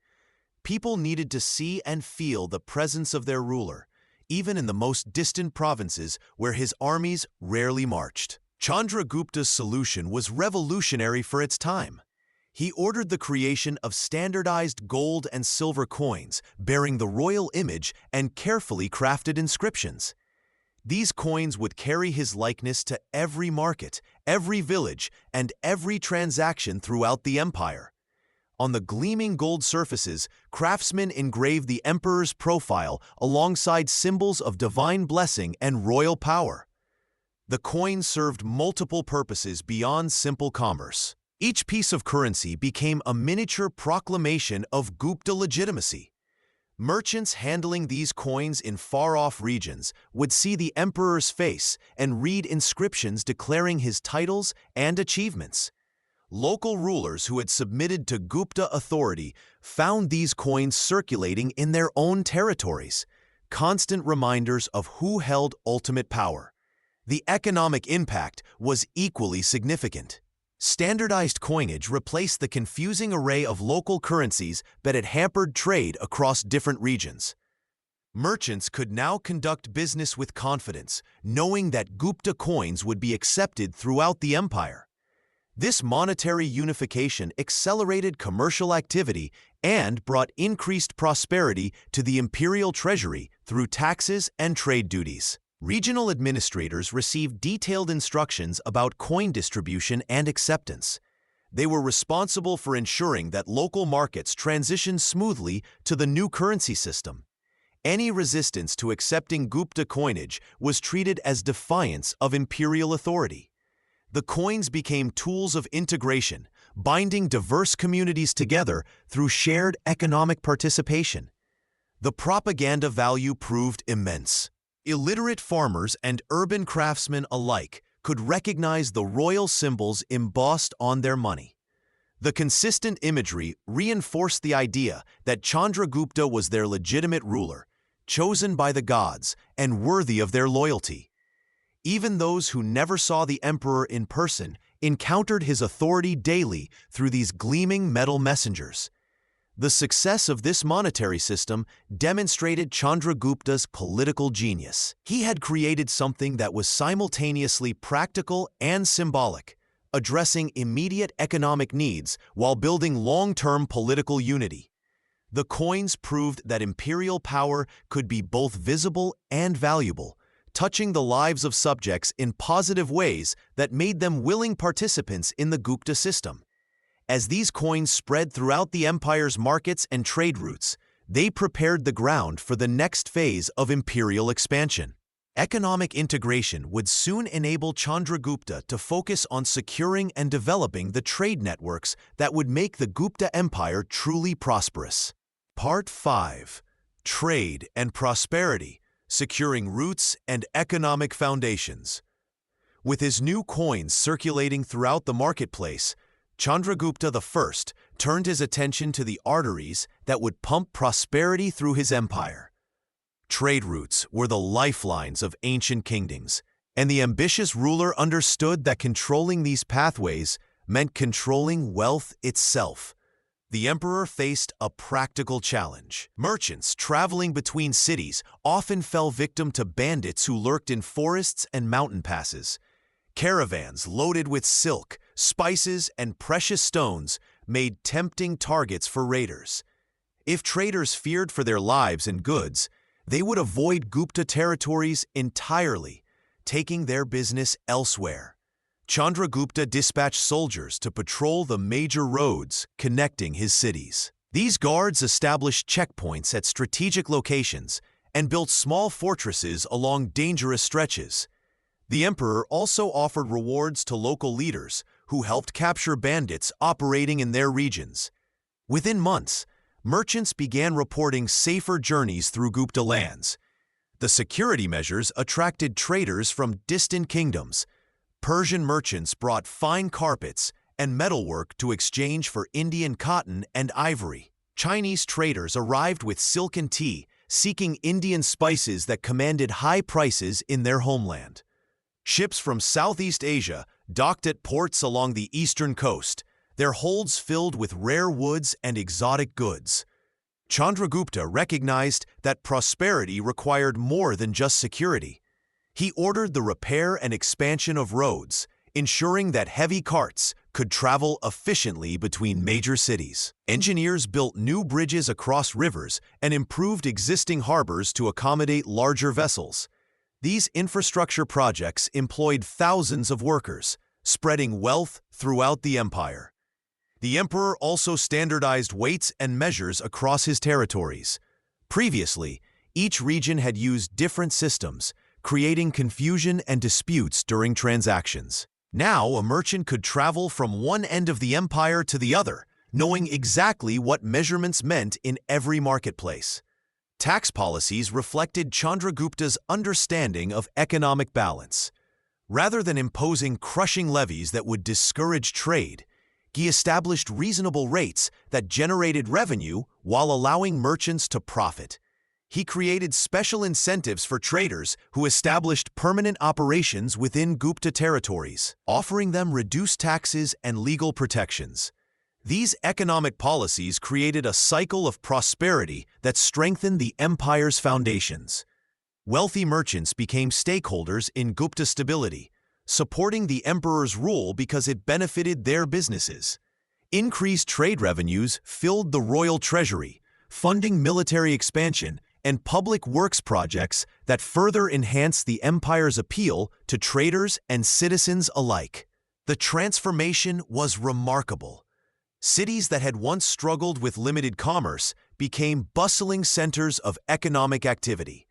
People needed to see and feel the presence of their ruler, even in the most distant provinces where his armies rarely marched. Chandragupta's solution was revolutionary for its time. He ordered the creation of standardized gold and silver coins bearing the royal image and carefully crafted inscriptions. These coins would carry his likeness to every market, every village, and every transaction throughout the empire. On the gleaming gold surfaces, craftsmen engraved the emperor's profile alongside symbols of divine blessing and royal power. The coins served multiple purposes beyond simple commerce. Each piece of currency became a miniature proclamation of Gupta legitimacy. Merchants handling these coins in far-off regions would see the emperor's face and read inscriptions declaring his titles and achievements. Local rulers who had submitted to Gupta authority found these coins circulating in their own territories, constant reminders of who held ultimate power. The economic impact was equally significant. Standardized coinage replaced the confusing array of local currencies that had hampered trade across different regions. Merchants could now conduct business with confidence, knowing that Gupta coins would be accepted throughout the empire. This monetary unification accelerated commercial activity and brought increased prosperity to the imperial treasury through taxes and trade duties. Regional administrators received detailed instructions about coin distribution and acceptance. They were responsible for ensuring that local markets transitioned smoothly to the new currency system. Any resistance to accepting Gupta coinage was treated as defiance of imperial authority. The coins became tools of integration, binding diverse communities together through shared economic participation. The propaganda value proved immense. Illiterate farmers and urban craftsmen alike could recognize the royal symbols embossed on their money. The consistent imagery reinforced the idea that Chandragupta was their legitimate ruler, chosen by the gods and worthy of their loyalty. Even those who never saw the emperor in person encountered his authority daily through these gleaming metal messengers. The success of this monetary system demonstrated Chandragupta's political genius. He had created something that was simultaneously practical and symbolic, addressing immediate economic needs while building long-term political unity. The coins proved that imperial power could be both visible and valuable, touching the lives of subjects in positive ways that made them willing participants in the Gupta system. As these coins spread throughout the empire's markets and trade routes, they prepared the ground for the next phase of imperial expansion. Economic integration would soon enable Chandragupta to focus on securing and developing the trade networks that would make the Gupta Empire truly prosperous. Part 5. Trade and Prosperity, Securing Roots and Economic Foundations. With his new coins circulating throughout the marketplace, Chandragupta I turned his attention to the arteries that would pump prosperity through his empire. Trade routes were the lifelines of ancient kingdoms, and the ambitious ruler understood that controlling these pathways meant controlling wealth itself. The emperor faced a practical challenge. Merchants traveling between cities often fell victim to bandits who lurked in forests and mountain passes. Caravans loaded with silk, spices, and precious stones made tempting targets for raiders. If traders feared for their lives and goods, they would avoid Gupta territories entirely, taking their business elsewhere. Chandragupta dispatched soldiers to patrol the major roads connecting his cities. These guards established checkpoints at strategic locations and built small fortresses along dangerous stretches. The emperor also offered rewards to local leaders who helped capture bandits operating in their regions. Within months, merchants began reporting safer journeys through Gupta lands. The security measures attracted traders from distant kingdoms. Persian merchants brought fine carpets and metalwork to exchange for Indian cotton and ivory. Chinese traders arrived with silk and tea, seeking Indian spices that commanded high prices in their homeland. Ships from Southeast Asia docked at ports along the eastern coast, their holds filled with rare woods and exotic goods. Chandragupta recognized that prosperity required more than just security. He ordered the repair and expansion of roads, ensuring that heavy carts could travel efficiently between major cities. Engineers built new bridges across rivers and improved existing harbors to accommodate larger vessels. These infrastructure projects employed thousands of workers, spreading wealth throughout the empire. The emperor also standardized weights and measures across his territories. Previously, each region had used different systems, creating confusion and disputes during transactions. Now, a merchant could travel from one end of the empire to the other, knowing exactly what measurements meant in every marketplace. Tax policies reflected Chandragupta's understanding of economic balance. Rather than imposing crushing levies that would discourage trade, he established reasonable rates that generated revenue while allowing merchants to profit. He created special incentives for traders who established permanent operations within Gupta territories, offering them reduced taxes and legal protections. These economic policies created a cycle of prosperity that strengthened the empire's foundations. Wealthy merchants became stakeholders in Gupta stability, supporting the emperor's rule because it benefited their businesses. Increased trade revenues filled the royal treasury, funding military expansion and public works projects that further enhanced the empire's appeal to traders and citizens alike. The transformation was remarkable. Cities that had once struggled with limited commerce became bustling centers of economic activity.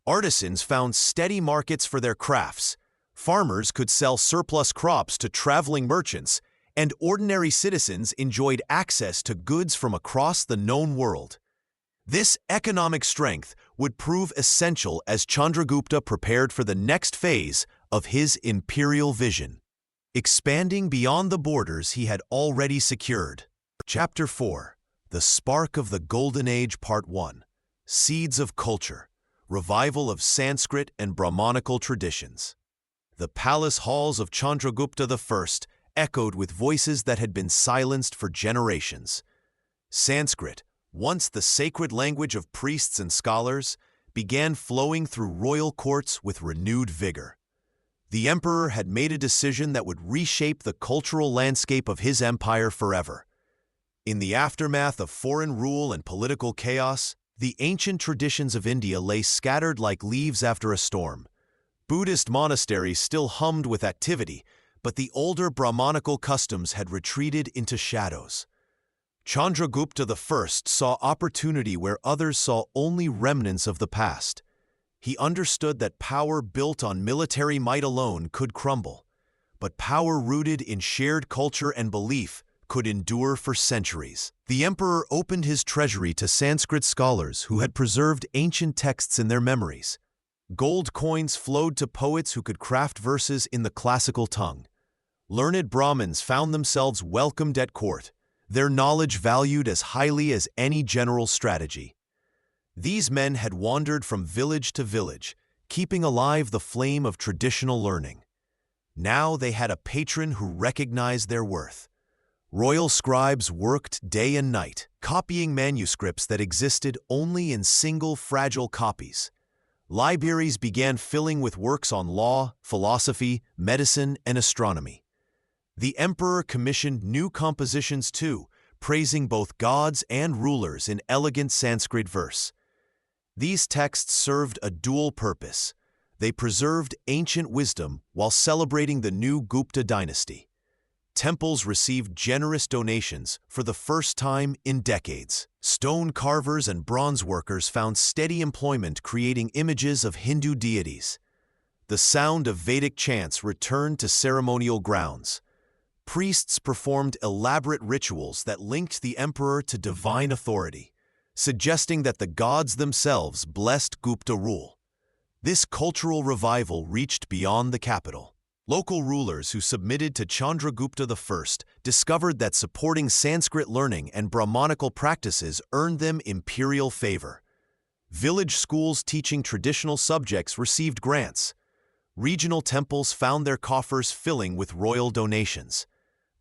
Artisans found steady markets for their crafts, farmers could sell surplus crops to traveling merchants, and ordinary citizens enjoyed access to goods from across the known world. This economic strength would prove essential as Chandragupta prepared for the next phase of his imperial vision, expanding beyond the borders he had already secured. Chapter 4: The Spark of the Golden Age, Part 1: Seeds of Culture, Revival of Sanskrit and Brahmanical Traditions. The palace halls of Chandragupta I echoed with voices that had been silenced for generations. Sanskrit, once the sacred language of priests and scholars, began flowing through royal courts with renewed vigor. The emperor had made a decision that would reshape the cultural landscape of his empire forever. In the aftermath of foreign rule and political chaos, the ancient traditions of India lay scattered like leaves after a storm. Buddhist monasteries still hummed with activity, but the older Brahmanical customs had retreated into shadows. Chandragupta I saw opportunity where others saw only remnants of the past. He understood that power built on military might alone could crumble, but power rooted in shared culture and belief could endure for centuries. The emperor opened his treasury to Sanskrit scholars who had preserved ancient texts in their memories. Gold coins flowed to poets who could craft verses in the classical tongue. Learned Brahmins found themselves welcomed at court, their knowledge valued as highly as any general strategy. These men had wandered from village to village, keeping alive the flame of traditional learning. Now they had a patron who recognized their worth. Royal scribes worked day and night, copying manuscripts that existed only in single fragile copies. Libraries began filling with works on law, philosophy, medicine, and astronomy. The emperor commissioned new compositions too, praising both gods and rulers in elegant Sanskrit verse. These texts served a dual purpose. They preserved ancient wisdom while celebrating the new Gupta dynasty. Temples received generous donations for the first time in decades. Stone carvers and bronze workers found steady employment creating images of Hindu deities. The sound of Vedic chants returned to ceremonial grounds. Priests performed elaborate rituals that linked the emperor to divine authority, suggesting that the gods themselves blessed Gupta rule. This cultural revival reached beyond the capital. Local rulers who submitted to Chandragupta I discovered that supporting Sanskrit learning and Brahmanical practices earned them imperial favor. Village schools teaching traditional subjects received grants. Regional temples found their coffers filling with royal donations.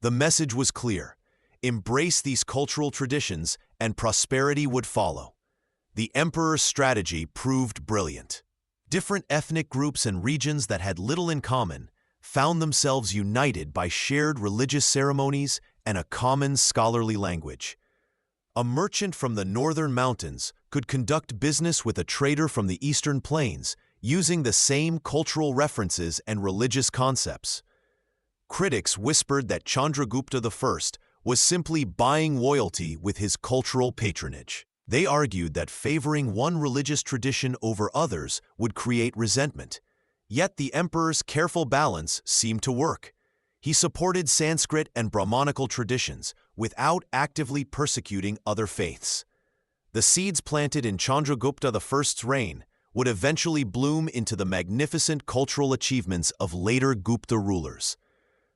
The message was clear: embrace these cultural traditions and prosperity would follow. The emperor's strategy proved brilliant. Different ethnic groups and regions that had little in common found themselves united by shared religious ceremonies and a common scholarly language. A merchant from the northern mountains could conduct business with a trader from the eastern plains, using the same cultural references and religious concepts. Critics whispered that Chandragupta I was simply buying loyalty with his cultural patronage. They argued that favoring one religious tradition over others would create resentment. Yet the emperor's careful balance seemed to work. He supported Sanskrit and Brahmanical traditions without actively persecuting other faiths. The seeds planted in Chandragupta I's reign would eventually bloom into the magnificent cultural achievements of later Gupta rulers.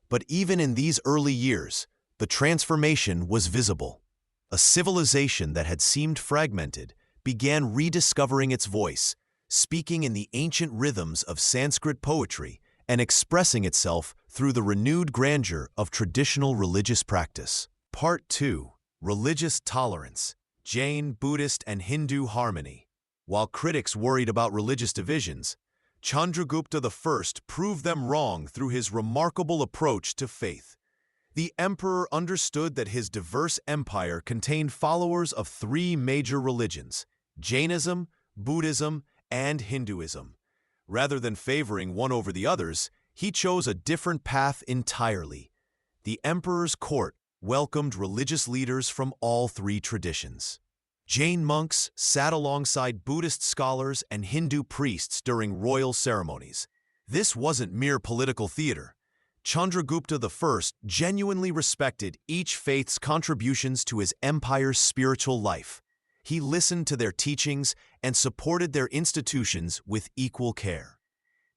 But even in these early years, the transformation was visible. A civilization that had seemed fragmented began rediscovering its voice, speaking in the ancient rhythms of Sanskrit poetry and expressing itself through the renewed grandeur of traditional religious practice. Part 2. Religious Tolerance. Jain, Buddhist, and Hindu Harmony. While critics worried about religious divisions, Chandragupta I proved them wrong through his remarkable approach to faith. The emperor understood that his diverse empire contained followers of three major religions: Jainism, Buddhism, and Hinduism. Rather than favoring one over the others, he chose a different path entirely. The emperor's court welcomed religious leaders from all three traditions. Jain monks sat alongside Buddhist scholars and Hindu priests during royal ceremonies. This wasn't mere political theater. Chandragupta I genuinely respected each faith's contributions to his empire's spiritual life. He listened to their teachings and supported their institutions with equal care.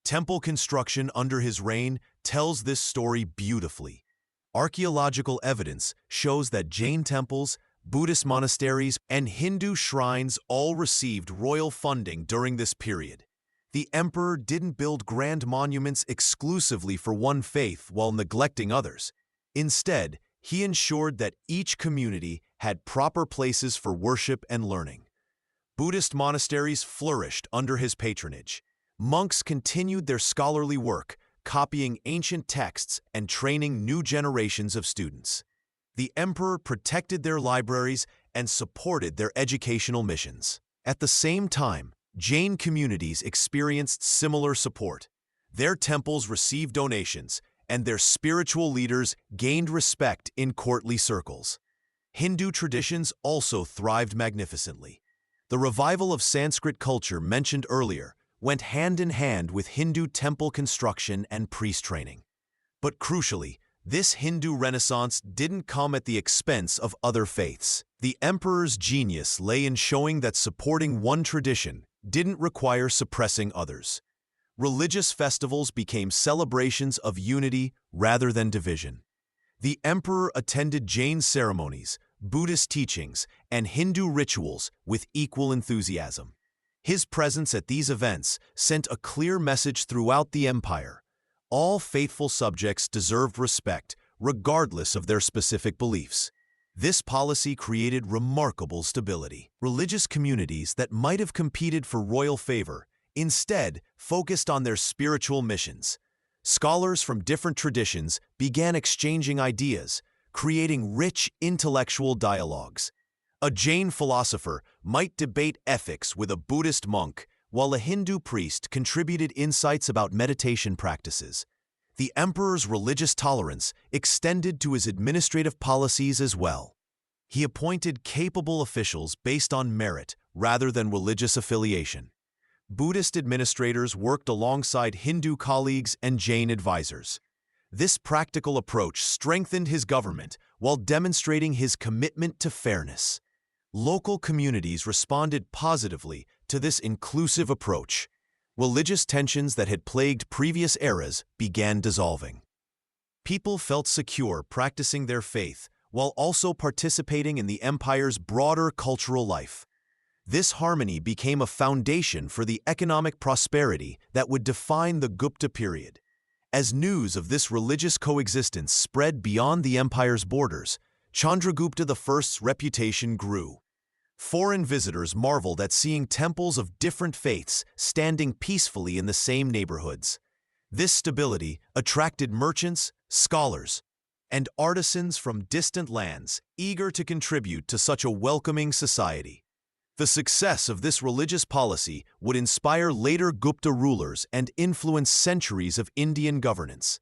Temple construction under his reign tells this story beautifully. Archaeological evidence shows that Jain temples, Buddhist monasteries, and Hindu shrines all received royal funding during this period. The emperor didn't build grand monuments exclusively for one faith while neglecting others. Instead, he ensured that each community had proper places for worship and learning. Buddhist monasteries flourished under his patronage. Monks continued their scholarly work, copying ancient texts and training new generations of students. The emperor protected their libraries and supported their educational missions. At the same time, Jain communities experienced similar support. Their temples received donations, and their spiritual leaders gained respect in courtly circles. Hindu traditions also thrived magnificently. The revival of Sanskrit culture mentioned earlier went hand in hand with Hindu temple construction and priest training. But crucially, this Hindu renaissance didn't come at the expense of other faiths. The emperor's genius lay in showing that supporting one tradition didn't require suppressing others. Religious festivals became celebrations of unity rather than division. The emperor attended Jain ceremonies, Buddhist teachings, and Hindu rituals with equal enthusiasm. His presence at these events sent a clear message throughout the empire: All faithful subjects deserved respect, regardless of their specific beliefs. This policy created remarkable stability. Religious communities that might have competed for royal favor instead focused on their spiritual missions. Scholars from different traditions began exchanging ideas, creating rich intellectual dialogues. A Jain philosopher might debate ethics with a Buddhist monk, while a Hindu priest contributed insights about meditation practices. The emperor's religious tolerance extended to his administrative policies as well. He appointed capable officials based on merit rather than religious affiliation. Buddhist administrators worked alongside Hindu colleagues and Jain advisors. This practical approach strengthened his government while demonstrating his commitment to fairness. Local communities responded positively to this inclusive approach. Religious tensions that had plagued previous eras began dissolving. People felt secure practicing their faith while also participating in the empire's broader cultural life. This harmony became a foundation for the economic prosperity that would define the Gupta period. As news of this religious coexistence spread beyond the empire's borders, Chandragupta I's reputation grew. Foreign visitors marveled at seeing temples of different faiths standing peacefully in the same neighborhoods. This stability attracted merchants, scholars, and artisans from distant lands eager to contribute to such a welcoming society. The success of this religious policy would inspire later Gupta rulers and influence centuries of Indian governance.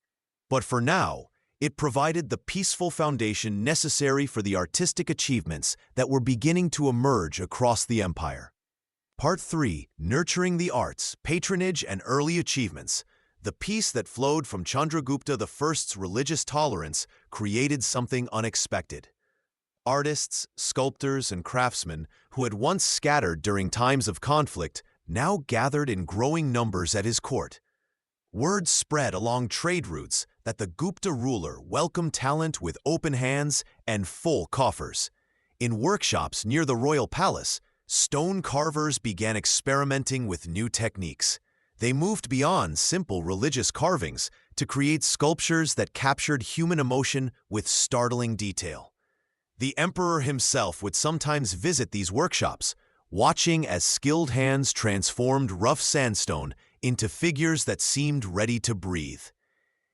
But for now, it provided the peaceful foundation necessary for the artistic achievements that were beginning to emerge across the empire. Part 3. Nurturing the Arts, Patronage and Early Achievements. The peace that flowed from Chandragupta I's religious tolerance created something unexpected. Artists, sculptors, and craftsmen who had once scattered during times of conflict now gathered in growing numbers at his court. Word spread along trade routes that the Gupta ruler welcomed talent with open hands and full coffers. In workshops near the royal palace, stone carvers began experimenting with new techniques. They moved beyond simple religious carvings to create sculptures that captured human emotion with startling detail. The emperor himself would sometimes visit these workshops, watching as skilled hands transformed rough sandstone into figures that seemed ready to breathe.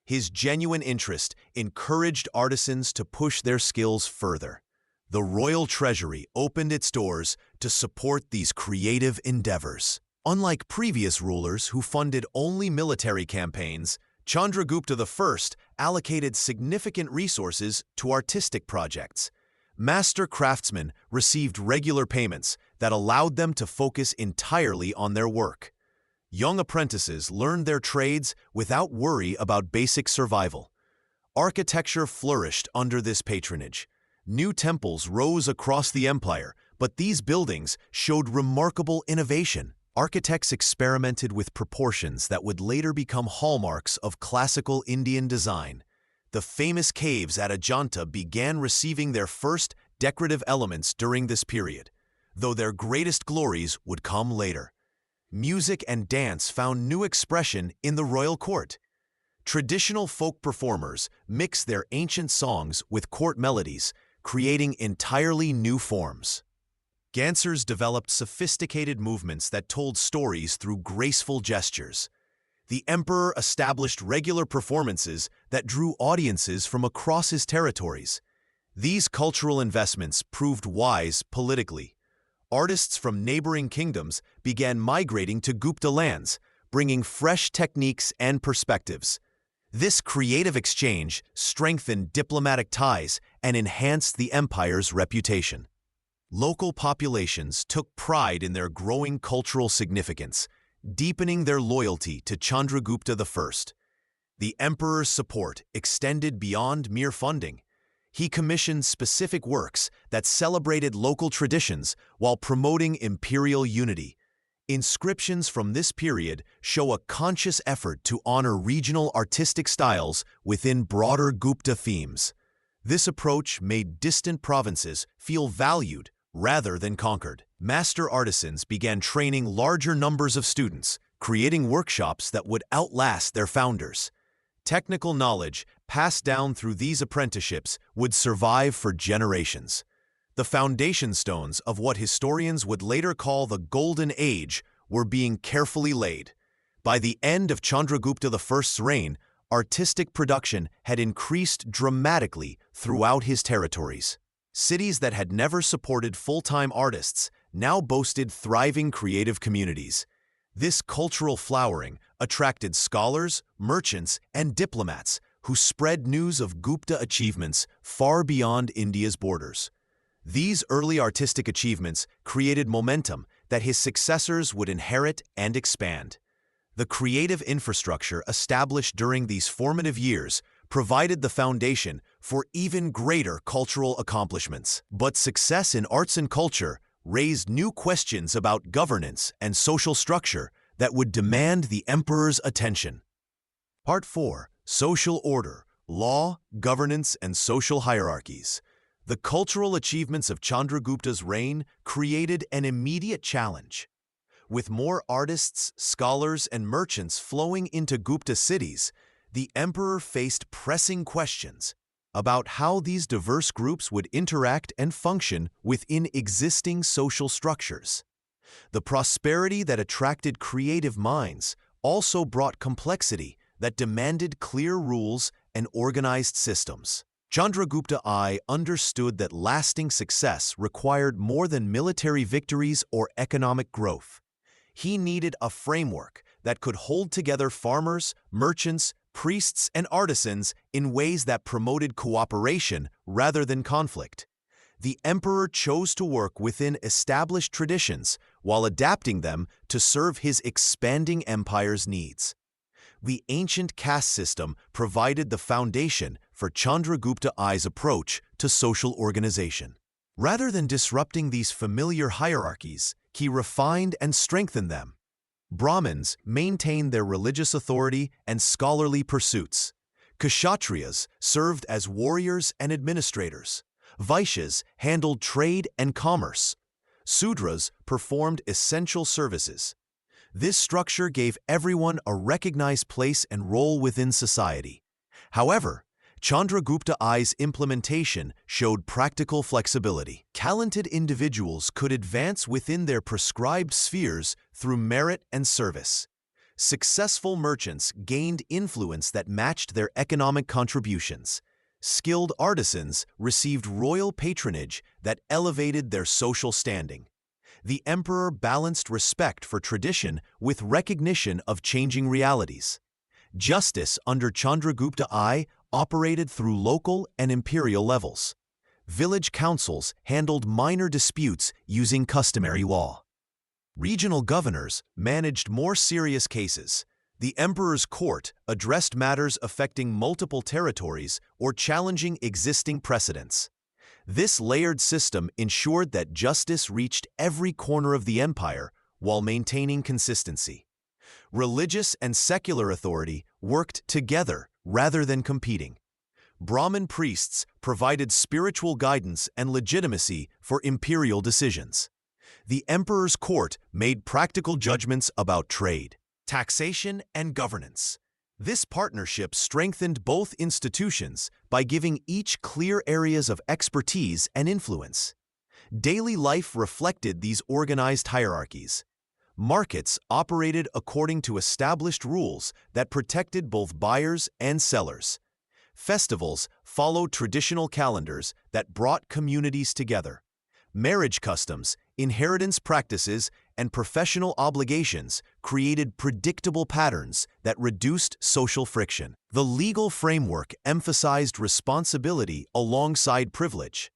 His genuine interest encouraged artisans to push their skills further. The royal treasury opened its doors to support these creative endeavors. Unlike previous rulers who funded only military campaigns, Chandragupta I allocated significant resources to artistic projects. Master craftsmen received regular payments that allowed them to focus entirely on their work. Young apprentices learned their trades without worry about basic survival. Architecture flourished under this patronage. New temples rose across the empire, but these buildings showed remarkable innovation. Architects experimented with proportions that would later become hallmarks of classical Indian design. The famous caves at Ajanta began receiving their first decorative elements during this period, though their greatest glories would come later. Music and dance found new expression in the royal court. Traditional folk performers mixed their ancient songs with court melodies, creating entirely new forms. Dancers developed sophisticated movements that told stories through graceful gestures. The emperor established regular performances that drew audiences from across his territories. These cultural investments proved wise politically. Artists from neighboring kingdoms began migrating to Gupta lands, bringing fresh techniques and perspectives. This creative exchange strengthened diplomatic ties and enhanced the empire's reputation. Local populations took pride in their growing cultural significance, deepening their loyalty to Chandragupta I. The emperor's support extended beyond mere funding. He commissioned specific works that celebrated local traditions while promoting imperial unity. Inscriptions from this period show a conscious effort to honor regional artistic styles within broader Gupta themes. This approach made distant provinces feel valued rather than conquered. Master artisans began training larger numbers of students, creating workshops that would outlast their founders. Technical knowledge passed down through these apprenticeships would survive for generations. The foundation stones of what historians would later call the Golden Age were being carefully laid. By the end of Chandragupta I's reign, artistic production had increased dramatically throughout his territories. Cities that had never supported full-time artists now boasted thriving creative communities. This cultural flowering attracted scholars, merchants, and diplomats who spread news of Gupta achievements far beyond India's borders. These early artistic achievements created momentum that his successors would inherit and expand. The creative infrastructure established during these formative years provided the foundation for even greater cultural accomplishments. But success in arts and culture raised new questions about governance and social structure that would demand the emperor's attention. Part 4. Social order, law, governance, and social hierarchies. The cultural achievements of Chandragupta's reign created an immediate challenge. With more artists, scholars, and merchants flowing into Gupta cities, the emperor faced pressing questions about how these diverse groups would interact and function within existing social structures. The prosperity that attracted creative minds also brought complexity that demanded clear rules and organized systems. Chandragupta I understood that lasting success required more than military victories or economic growth. He needed a framework that could hold together farmers, merchants, priests, and artisans in ways that promoted cooperation rather than conflict. The emperor chose to work within established traditions while adapting them to serve his expanding empire's needs. The ancient caste system provided the foundation for Chandragupta I's approach to social organization. Rather than disrupting these familiar hierarchies, he refined and strengthened them. Brahmins maintained their religious authority and scholarly pursuits. Kshatriyas served as warriors and administrators. Vaishyas handled trade and commerce. Sudras performed essential services. This structure gave everyone a recognized place and role within society. However, Chandragupta I's implementation showed practical flexibility. Talented individuals could advance within their prescribed spheres through merit and service. Successful merchants gained influence that matched their economic contributions. Skilled artisans received royal patronage that elevated their social standing. The emperor balanced respect for tradition with recognition of changing realities. Justice under Chandragupta I operated through local and imperial levels. Village councils handled minor disputes using customary law. Regional governors managed more serious cases. The emperor's court addressed matters affecting multiple territories or challenging existing precedents. This layered system ensured that justice reached every corner of the empire while maintaining consistency. Religious and secular authority worked together rather than competing. Brahmin priests provided spiritual guidance and legitimacy for imperial decisions. The emperor's court made practical judgments about trade, taxation, and governance. This partnership strengthened both institutions by giving each clear areas of expertise and influence. Daily life reflected these organized hierarchies. Markets operated according to established rules that protected both buyers and sellers. Festivals followed traditional calendars that brought communities together. Marriage customs, inheritance practices, and professional obligations created predictable patterns that reduced social friction. The legal framework emphasized responsibility alongside privilege.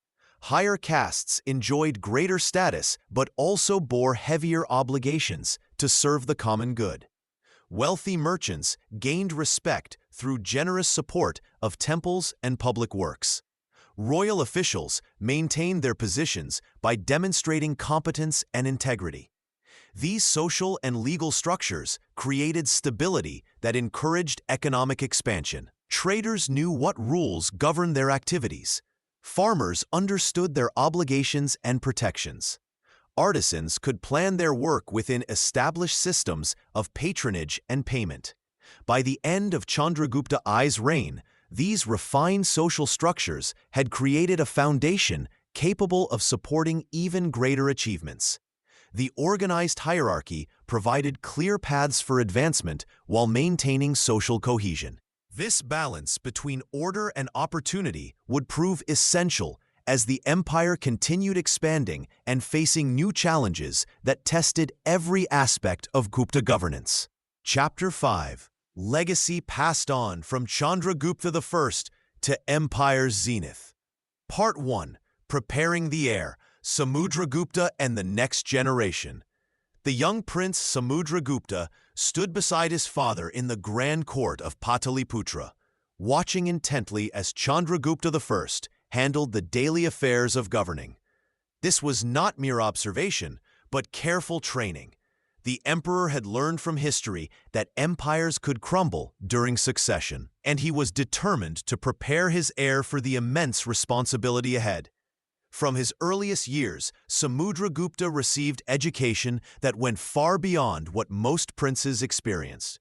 Higher castes enjoyed greater status but also bore heavier obligations to serve the common good. Wealthy merchants gained respect through generous support of temples and public works. Royal officials maintained their positions by demonstrating competence and integrity. These social and legal structures created stability that encouraged economic expansion. Traders knew what rules governed their activities. Farmers understood their obligations and protections. Artisans could plan their work within established systems of patronage and payment. By the end of Chandragupta I's reign, these refined social structures had created a foundation capable of supporting even greater achievements. The organized hierarchy provided clear paths for advancement while maintaining social cohesion. This balance between order and opportunity would prove essential as the empire continued expanding and facing new challenges that tested every aspect of Gupta governance. Chapter 5: Legacy passed on from Chandragupta I to empire's zenith. Part 1: Preparing the heir, Samudragupta and the next generation. The young prince Samudragupta stood beside his father in the grand court of Pataliputra, watching intently as Chandragupta I handled the daily affairs of governing. This was not mere observation, but careful training. The emperor had learned from history that empires could crumble during succession, and he was determined to prepare his heir for the immense responsibility ahead. From his earliest years, Samudragupta received education that went far beyond what most princes experienced.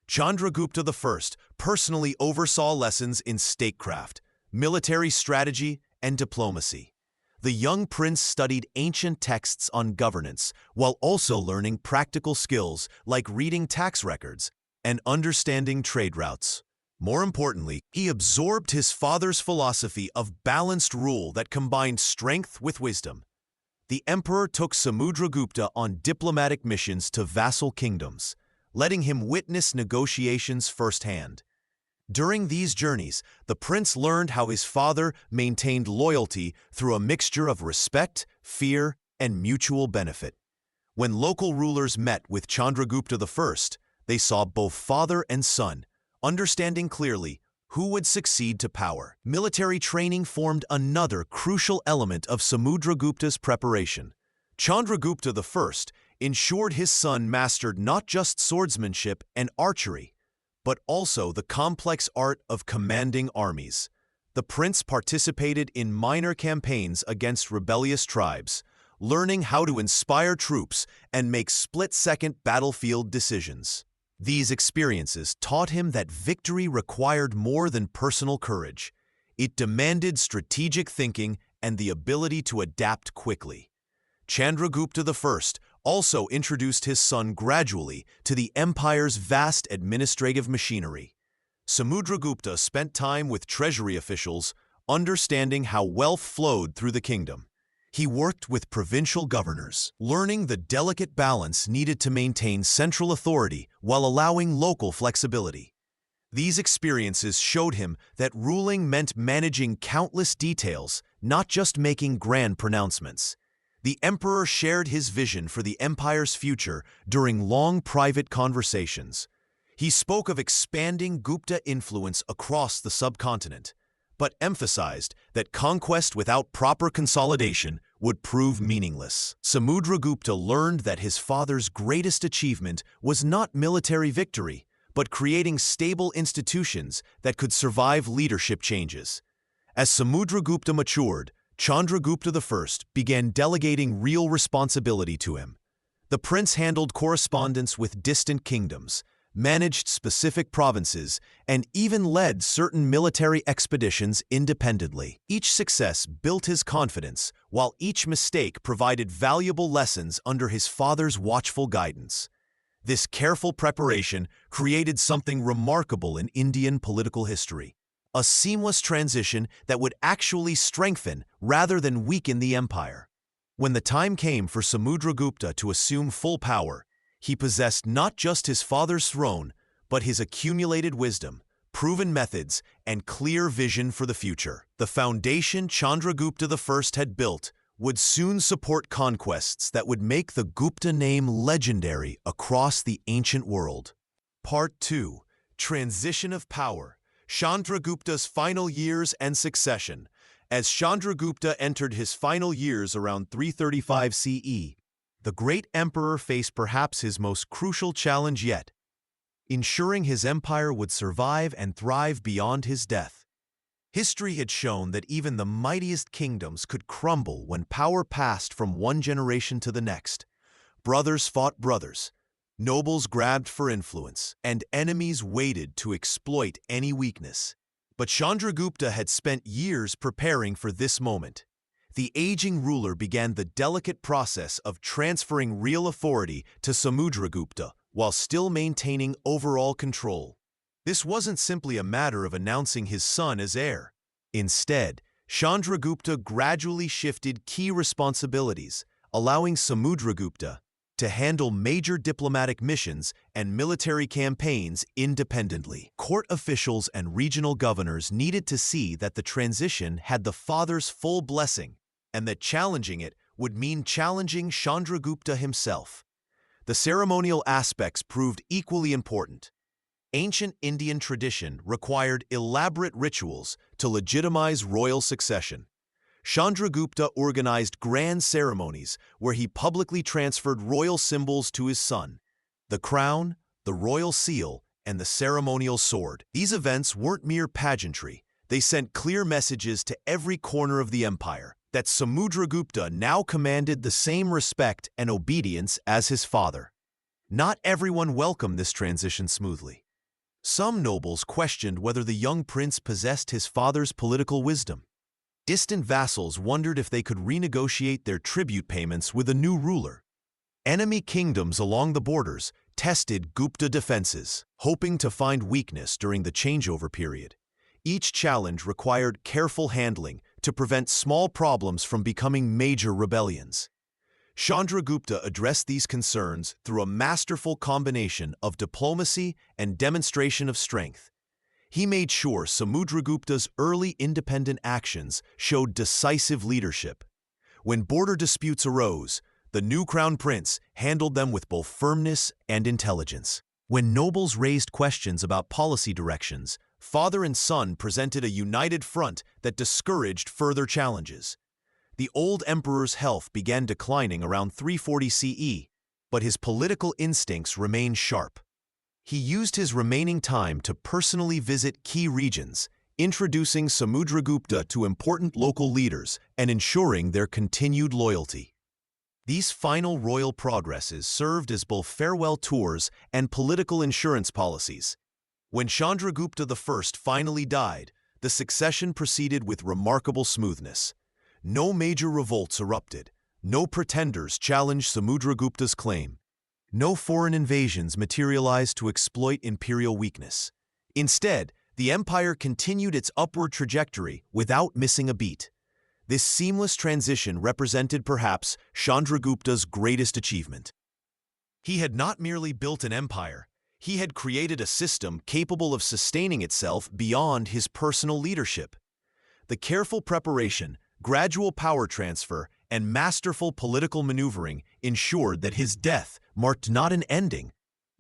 Chandragupta I personally oversaw lessons in statecraft, military strategy, and diplomacy. The young prince studied ancient texts on governance while also learning practical skills like reading tax records and understanding trade routes. More importantly, he absorbed his father's philosophy of balanced rule that combined strength with wisdom. The emperor took Samudragupta on diplomatic missions to vassal kingdoms, letting him witness negotiations firsthand. During these journeys, the prince learned how his father maintained loyalty through a mixture of respect, fear, and mutual benefit. When local rulers met with Chandragupta I, they saw both father and son, understanding clearly who would succeed to power. Military training formed another crucial element of Samudragupta's preparation. Chandragupta I ensured his son mastered not just swordsmanship and archery, but also the complex art of commanding armies. The prince participated in minor campaigns against rebellious tribes, learning how to inspire troops and make split-second battlefield decisions. These experiences taught him that victory required more than personal courage. It demanded strategic thinking and the ability to adapt quickly. Chandragupta I also introduced his son gradually to the empire's vast administrative machinery. Samudragupta spent time with treasury officials, understanding how wealth flowed through the kingdom. He worked with provincial governors, learning the delicate balance needed to maintain central authority while allowing local flexibility. These experiences showed him that ruling meant managing countless details, not just making grand pronouncements. The emperor shared his vision for the empire's future during long private conversations. He spoke of expanding Gupta influence across the subcontinent, but emphasized that conquest without proper consolidation would prove meaningless. Samudragupta learned that his father's greatest achievement was not military victory, but creating stable institutions that could survive leadership changes. As Samudragupta matured, Chandragupta I began delegating real responsibility to him. The prince handled correspondence with distant kingdoms, managed specific provinces, and even led certain military expeditions independently. Each success built his confidence, while each mistake provided valuable lessons under his father's watchful guidance. This careful preparation created something remarkable in Indian political history: a seamless transition that would actually strengthen rather than weaken the empire. When the time came for Samudragupta to assume full power, he possessed not just his father's throne, but his accumulated wisdom, proven methods, and clear vision for the future. The foundation Chandragupta I had built would soon support conquests that would make the Gupta name legendary across the ancient world. Part 2: Transition of Power, Chandragupta's final years and succession. As Chandragupta entered his final years around 335 CE, the great emperor faced perhaps his most crucial challenge yet: ensuring his empire would survive and thrive beyond his death. History had shown that even the mightiest kingdoms could crumble when power passed from one generation to the next. Brothers fought brothers, Nobles grabbed for influence, and enemies waited to exploit any weakness. But Chandragupta had spent years preparing for this moment. The aging ruler began the delicate process of transferring real authority to Samudragupta while still maintaining overall control. This wasn't simply a matter of announcing his son as heir. Instead, Chandragupta gradually shifted key responsibilities, allowing Samudragupta to handle major diplomatic missions and military campaigns independently. Court officials and regional governors needed to see that the transition had the father's full blessing, and that challenging it would mean challenging Chandragupta himself. The ceremonial aspects proved equally important. Ancient Indian tradition required elaborate rituals to legitimize royal succession. Chandragupta organized grand ceremonies where he publicly transferred royal symbols to his son: the crown, the royal seal, and the ceremonial sword. These events weren't mere pageantry. They sent clear messages to every corner of the empire that Samudragupta now commanded the same respect and obedience as his father. Not everyone welcomed this transition smoothly. Some nobles questioned whether the young prince possessed his father's political wisdom. Distant vassals wondered if they could renegotiate their tribute payments with a new ruler. Enemy kingdoms along the borders tested Gupta defenses, hoping to find weakness during the changeover period. Each challenge required careful handling to prevent small problems from becoming major rebellions. Chandragupta addressed these concerns through a masterful combination of diplomacy and demonstration of strength. He made sure Samudragupta's early independent actions showed decisive leadership. When border disputes arose, the new crown prince handled them with both firmness and intelligence. When nobles raised questions about policy directions, father and son presented a united front that discouraged further challenges. The old emperor's health began declining around 340 CE, but his political instincts remained sharp. He used his remaining time to personally visit key regions, introducing Samudragupta to important local leaders and ensuring their continued loyalty. These final royal progresses served as both farewell tours and political insurance policies. When Chandragupta I finally died, the succession proceeded with remarkable smoothness. No major revolts erupted, no pretenders challenged Samudragupta's claim. No foreign invasions materialized to exploit imperial weakness. Instead, the empire continued its upward trajectory without missing a beat. This seamless transition represented perhaps Chandragupta's greatest achievement. He had not merely built an empire, he had created a system capable of sustaining itself beyond his personal leadership. The careful preparation, gradual power transfer, and masterful political maneuvering ensured that his death marked not an ending,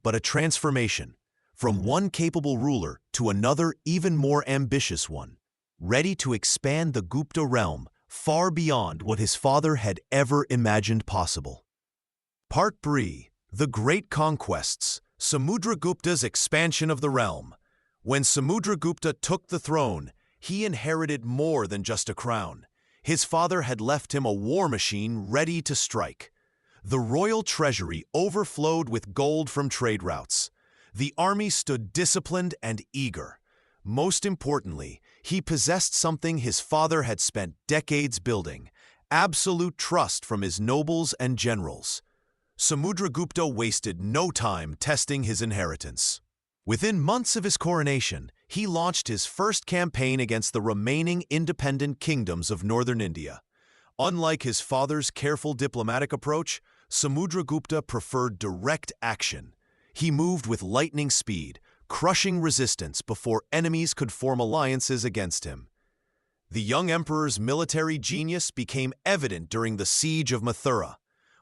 but a transformation, from one capable ruler to another even more ambitious one, ready to expand the Gupta realm far beyond what his father had ever imagined possible. Part 3. The Great Conquests, Samudragupta's expansion of the realm. When Samudragupta took the throne, he inherited more than just a crown. His father had left him a war machine ready to strike. The royal treasury overflowed with gold from trade routes. The army stood disciplined and eager. Most importantly, he possessed something his father had spent decades building: absolute trust from his nobles and generals. Samudragupta wasted no time testing his inheritance. Within months of his coronation, he launched his first campaign against the remaining independent kingdoms of northern India. Unlike his father's careful diplomatic approach, Samudragupta preferred direct action. He moved with lightning speed, crushing resistance before enemies could form alliances against him. The young emperor's military genius became evident during the siege of Mathura.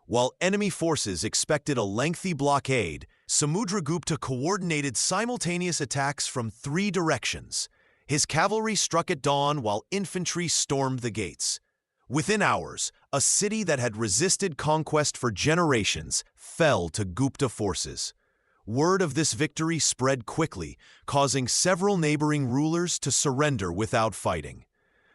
While enemy forces expected a lengthy blockade, Samudragupta coordinated simultaneous attacks from 3 directions. His cavalry struck at dawn while infantry stormed the gates. Within hours, a city that had resisted conquest for generations fell to Gupta forces. Word of this victory spread quickly, causing several neighboring rulers to surrender without fighting.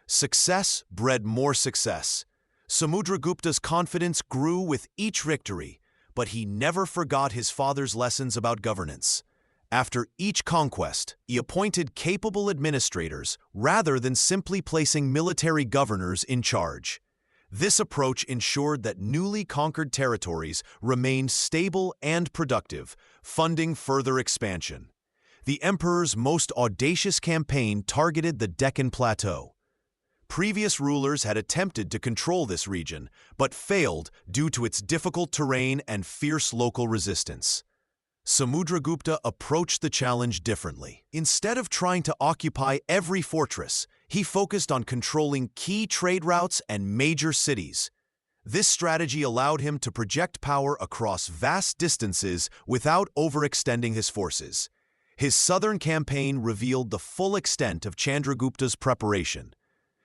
Success bred more success. Samudragupta's confidence grew with each victory, but he never forgot his father's lessons about governance. After each conquest, he appointed capable administrators rather than simply placing military governors in charge. This approach ensured that newly conquered territories remained stable and productive, funding further expansion. The emperor's most audacious campaign targeted the Deccan Plateau. Previous rulers had attempted to control this region, but failed due to its difficult terrain and fierce local resistance. Samudragupta approached the challenge differently. Instead of trying to occupy every fortress, he focused on controlling key trade routes and major cities. This strategy allowed him to project power across vast distances without overextending his forces. His southern campaign revealed the full extent of Chandragupta's preparation.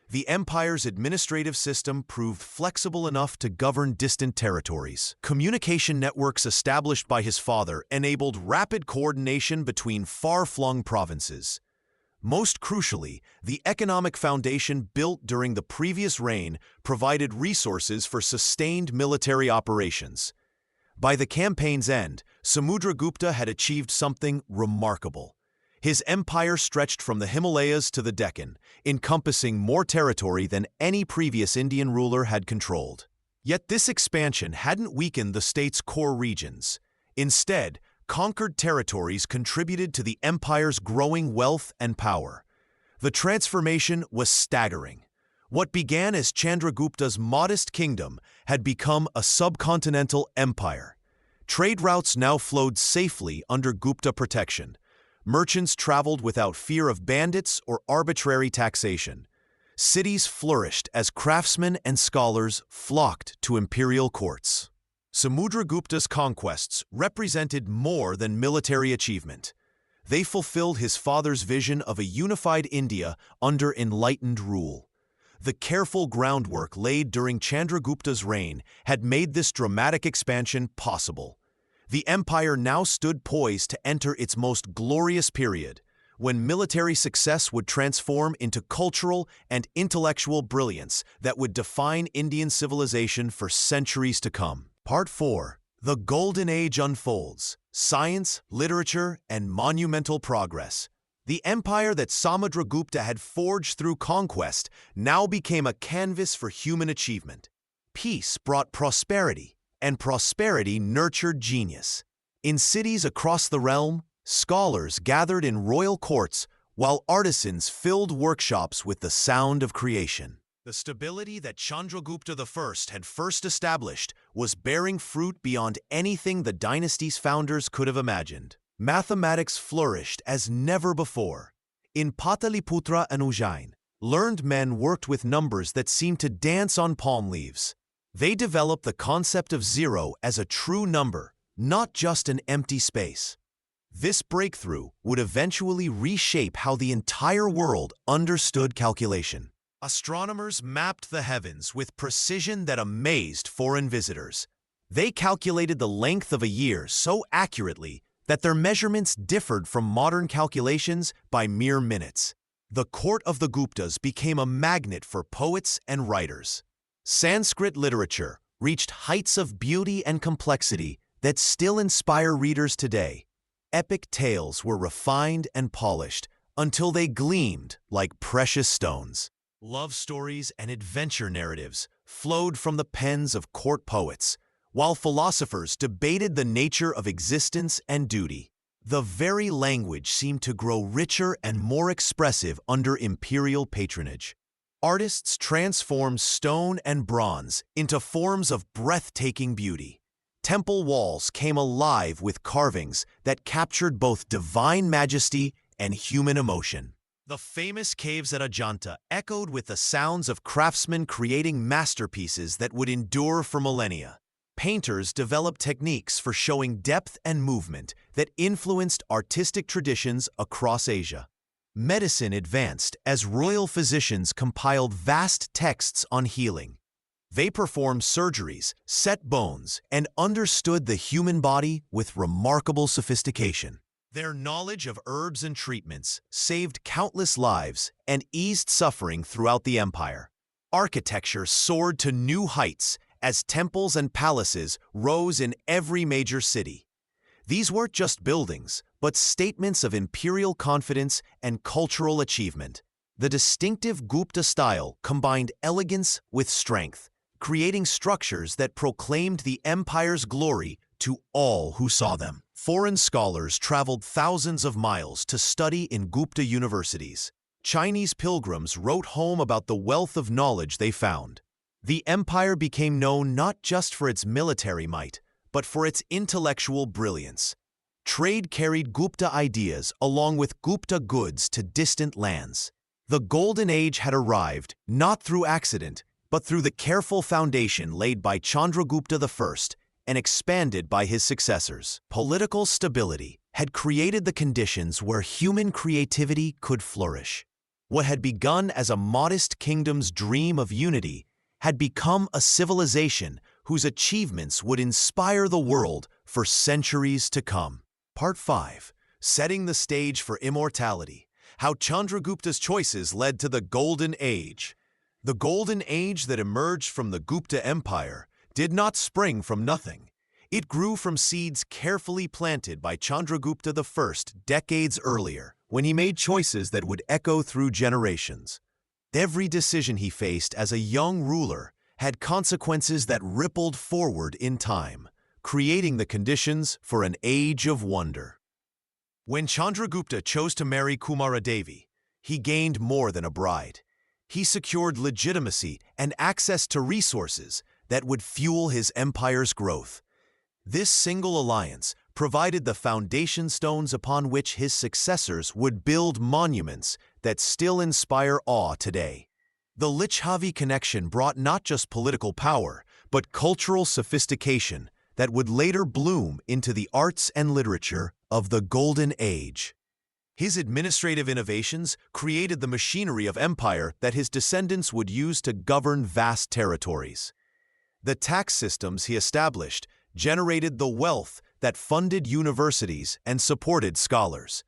The empire's administrative system proved flexible enough to govern distant territories. Communication networks established by his father enabled rapid coordination between far-flung provinces. Most crucially, the economic foundation built during the previous reign provided resources for sustained military operations. By the campaign's end, Samudragupta had achieved something remarkable. His empire stretched from the Himalayas to the Deccan, encompassing more territory than any previous Indian ruler had controlled. Yet this expansion hadn't weakened the state's core regions. Instead, conquered territories contributed to the empire's growing wealth and power. The transformation was staggering. What began as Chandragupta's modest kingdom had become a subcontinental empire. Trade routes now flowed safely under Gupta protection. Merchants traveled without fear of bandits or arbitrary taxation. Cities flourished as craftsmen and scholars flocked to imperial courts. Samudragupta's conquests represented more than military achievement. They fulfilled his father's vision of a unified India under enlightened rule. The careful groundwork laid during Chandragupta's reign had made this dramatic expansion possible. The empire now stood poised to enter its most glorious period, when military success would transform into cultural and intellectual brilliance that would define Indian civilization for centuries to come. Part 4. The Golden Age unfolds. Science, literature, and monumental progress. The empire that Samudragupta had forged through conquest now became a canvas for human achievement. Peace brought prosperity, and prosperity nurtured genius. In cities across the realm, scholars gathered in royal courts, while artisans filled workshops with the sound of creation. The stability that Chandragupta I had first established was bearing fruit beyond anything the dynasty's founders could have imagined. Mathematics flourished as never before. In Pataliputra and Ujjain, learned men worked with numbers that seemed to dance on palm leaves. They developed the concept of zero as a true number, not just an empty space. This breakthrough would eventually reshape how the entire world understood calculation. Astronomers mapped the heavens with precision that amazed foreign visitors. They calculated the length of a year so accurately that their measurements differed from modern calculations by mere minutes. The court of the Guptas became a magnet for poets and writers. Sanskrit literature reached heights of beauty and complexity that still inspire readers today. Epic tales were refined and polished until they gleamed like precious stones. Love stories and adventure narratives flowed from the pens of court poets, while philosophers debated the nature of existence and duty. The very language seemed to grow richer and more expressive under imperial patronage. Artists transformed stone and bronze into forms of breathtaking beauty. Temple walls came alive with carvings that captured both divine majesty and human emotion. The famous caves at Ajanta echoed with the sounds of craftsmen creating masterpieces that would endure for millennia. Painters developed techniques for showing depth and movement that influenced artistic traditions across Asia. Medicine advanced as royal physicians compiled vast texts on healing. They performed surgeries, set bones, and understood the human body with remarkable sophistication. Their knowledge of herbs and treatments saved countless lives and eased suffering throughout the empire. Architecture soared to new heights as temples and palaces rose in every major city. These weren't just buildings, but statements of imperial confidence and cultural achievement. The distinctive Gupta style combined elegance with strength, creating structures that proclaimed the empire's glory to all who saw them. Foreign scholars traveled thousands of miles to study in Gupta universities. Chinese pilgrims wrote home about the wealth of knowledge they found. The empire became known not just for its military might, but for its intellectual brilliance. Trade carried Gupta ideas along with Gupta goods to distant lands. The Golden Age had arrived not through accident, but through the careful foundation laid by Chandragupta I and expanded by his successors. Political stability had created the conditions where human creativity could flourish. What had begun as a modest kingdom's dream of unity had become a civilization whose achievements would inspire the world for centuries to come. Part 5. Setting the stage for immortality. How Chandragupta's choices led to the Golden Age. The Golden Age that emerged from the Gupta Empire did not spring from nothing. It grew from seeds carefully planted by Chandragupta I decades earlier, when he made choices that would echo through generations. Every decision he faced as a young ruler had consequences that rippled forward in time, creating the conditions for an age of wonder. When Chandragupta chose to marry Kumaradevi, he gained more than a bride. He secured legitimacy and access to resources that would fuel his empire's growth. This single alliance provided the foundation stones upon which his successors would build monuments that still inspire awe today. The Lichavi connection brought not just political power, but cultural sophistication that would later bloom into the arts and literature of the Golden Age. His administrative innovations created the machinery of empire that his descendants would use to govern vast territories. The tax systems he established generated the wealth that funded universities and supported scholars.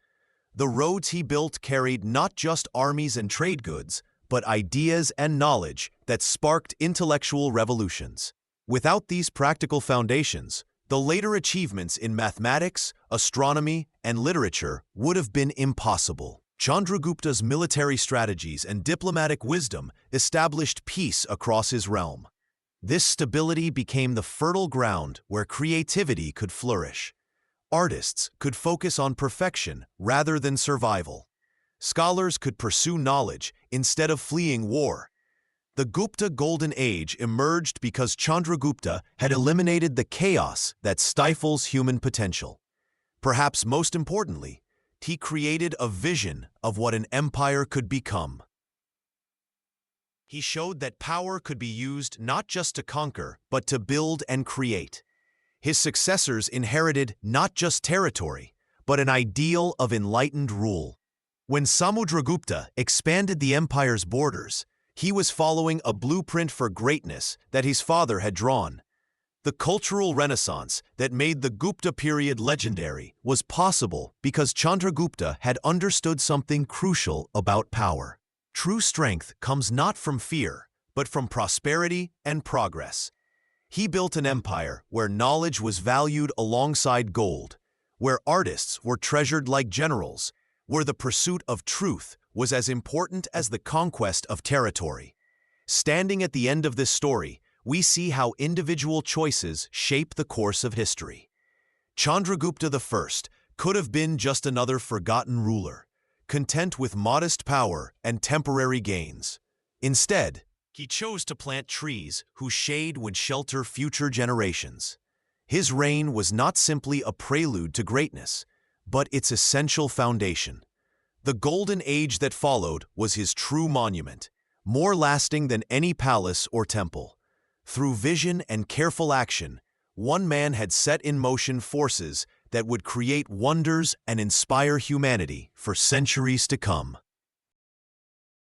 The roads he built carried not just armies and trade goods, but ideas and knowledge that sparked intellectual revolutions. Without these practical foundations, the later achievements in mathematics, astronomy, and literature would have been impossible. Chandragupta's military strategies and diplomatic wisdom established peace across his realm. This stability became the fertile ground where creativity could flourish. Artists could focus on perfection rather than survival. Scholars could pursue knowledge instead of fleeing war. The Gupta Golden Age emerged because Chandragupta had eliminated the chaos that stifles human potential. Perhaps most importantly, he created a vision of what an empire could become. He showed that power could be used not just to conquer, but to build and create. His successors inherited not just territory, but an ideal of enlightened rule. When Samudragupta expanded the empire's borders, he was following a blueprint for greatness that his father had drawn. The cultural renaissance that made the Gupta period legendary was possible because Chandragupta had understood something crucial about power. True strength comes not from fear, but from prosperity and progress. He built an empire where knowledge was valued alongside gold, where artists were treasured like generals, where the pursuit of truth was as important as the conquest of territory. Standing at the end of this story, we see how individual choices shape the course of history. Chandragupta I could have been just another forgotten ruler, content with modest power and temporary gains. Instead, he chose to plant trees whose shade would shelter future generations. His reign was not simply a prelude to greatness, but its essential foundation. The Golden Age that followed was his true monument, more lasting than any palace or temple. Through vision and careful action, one man had set in motion forces that would create wonders and inspire humanity for centuries to come.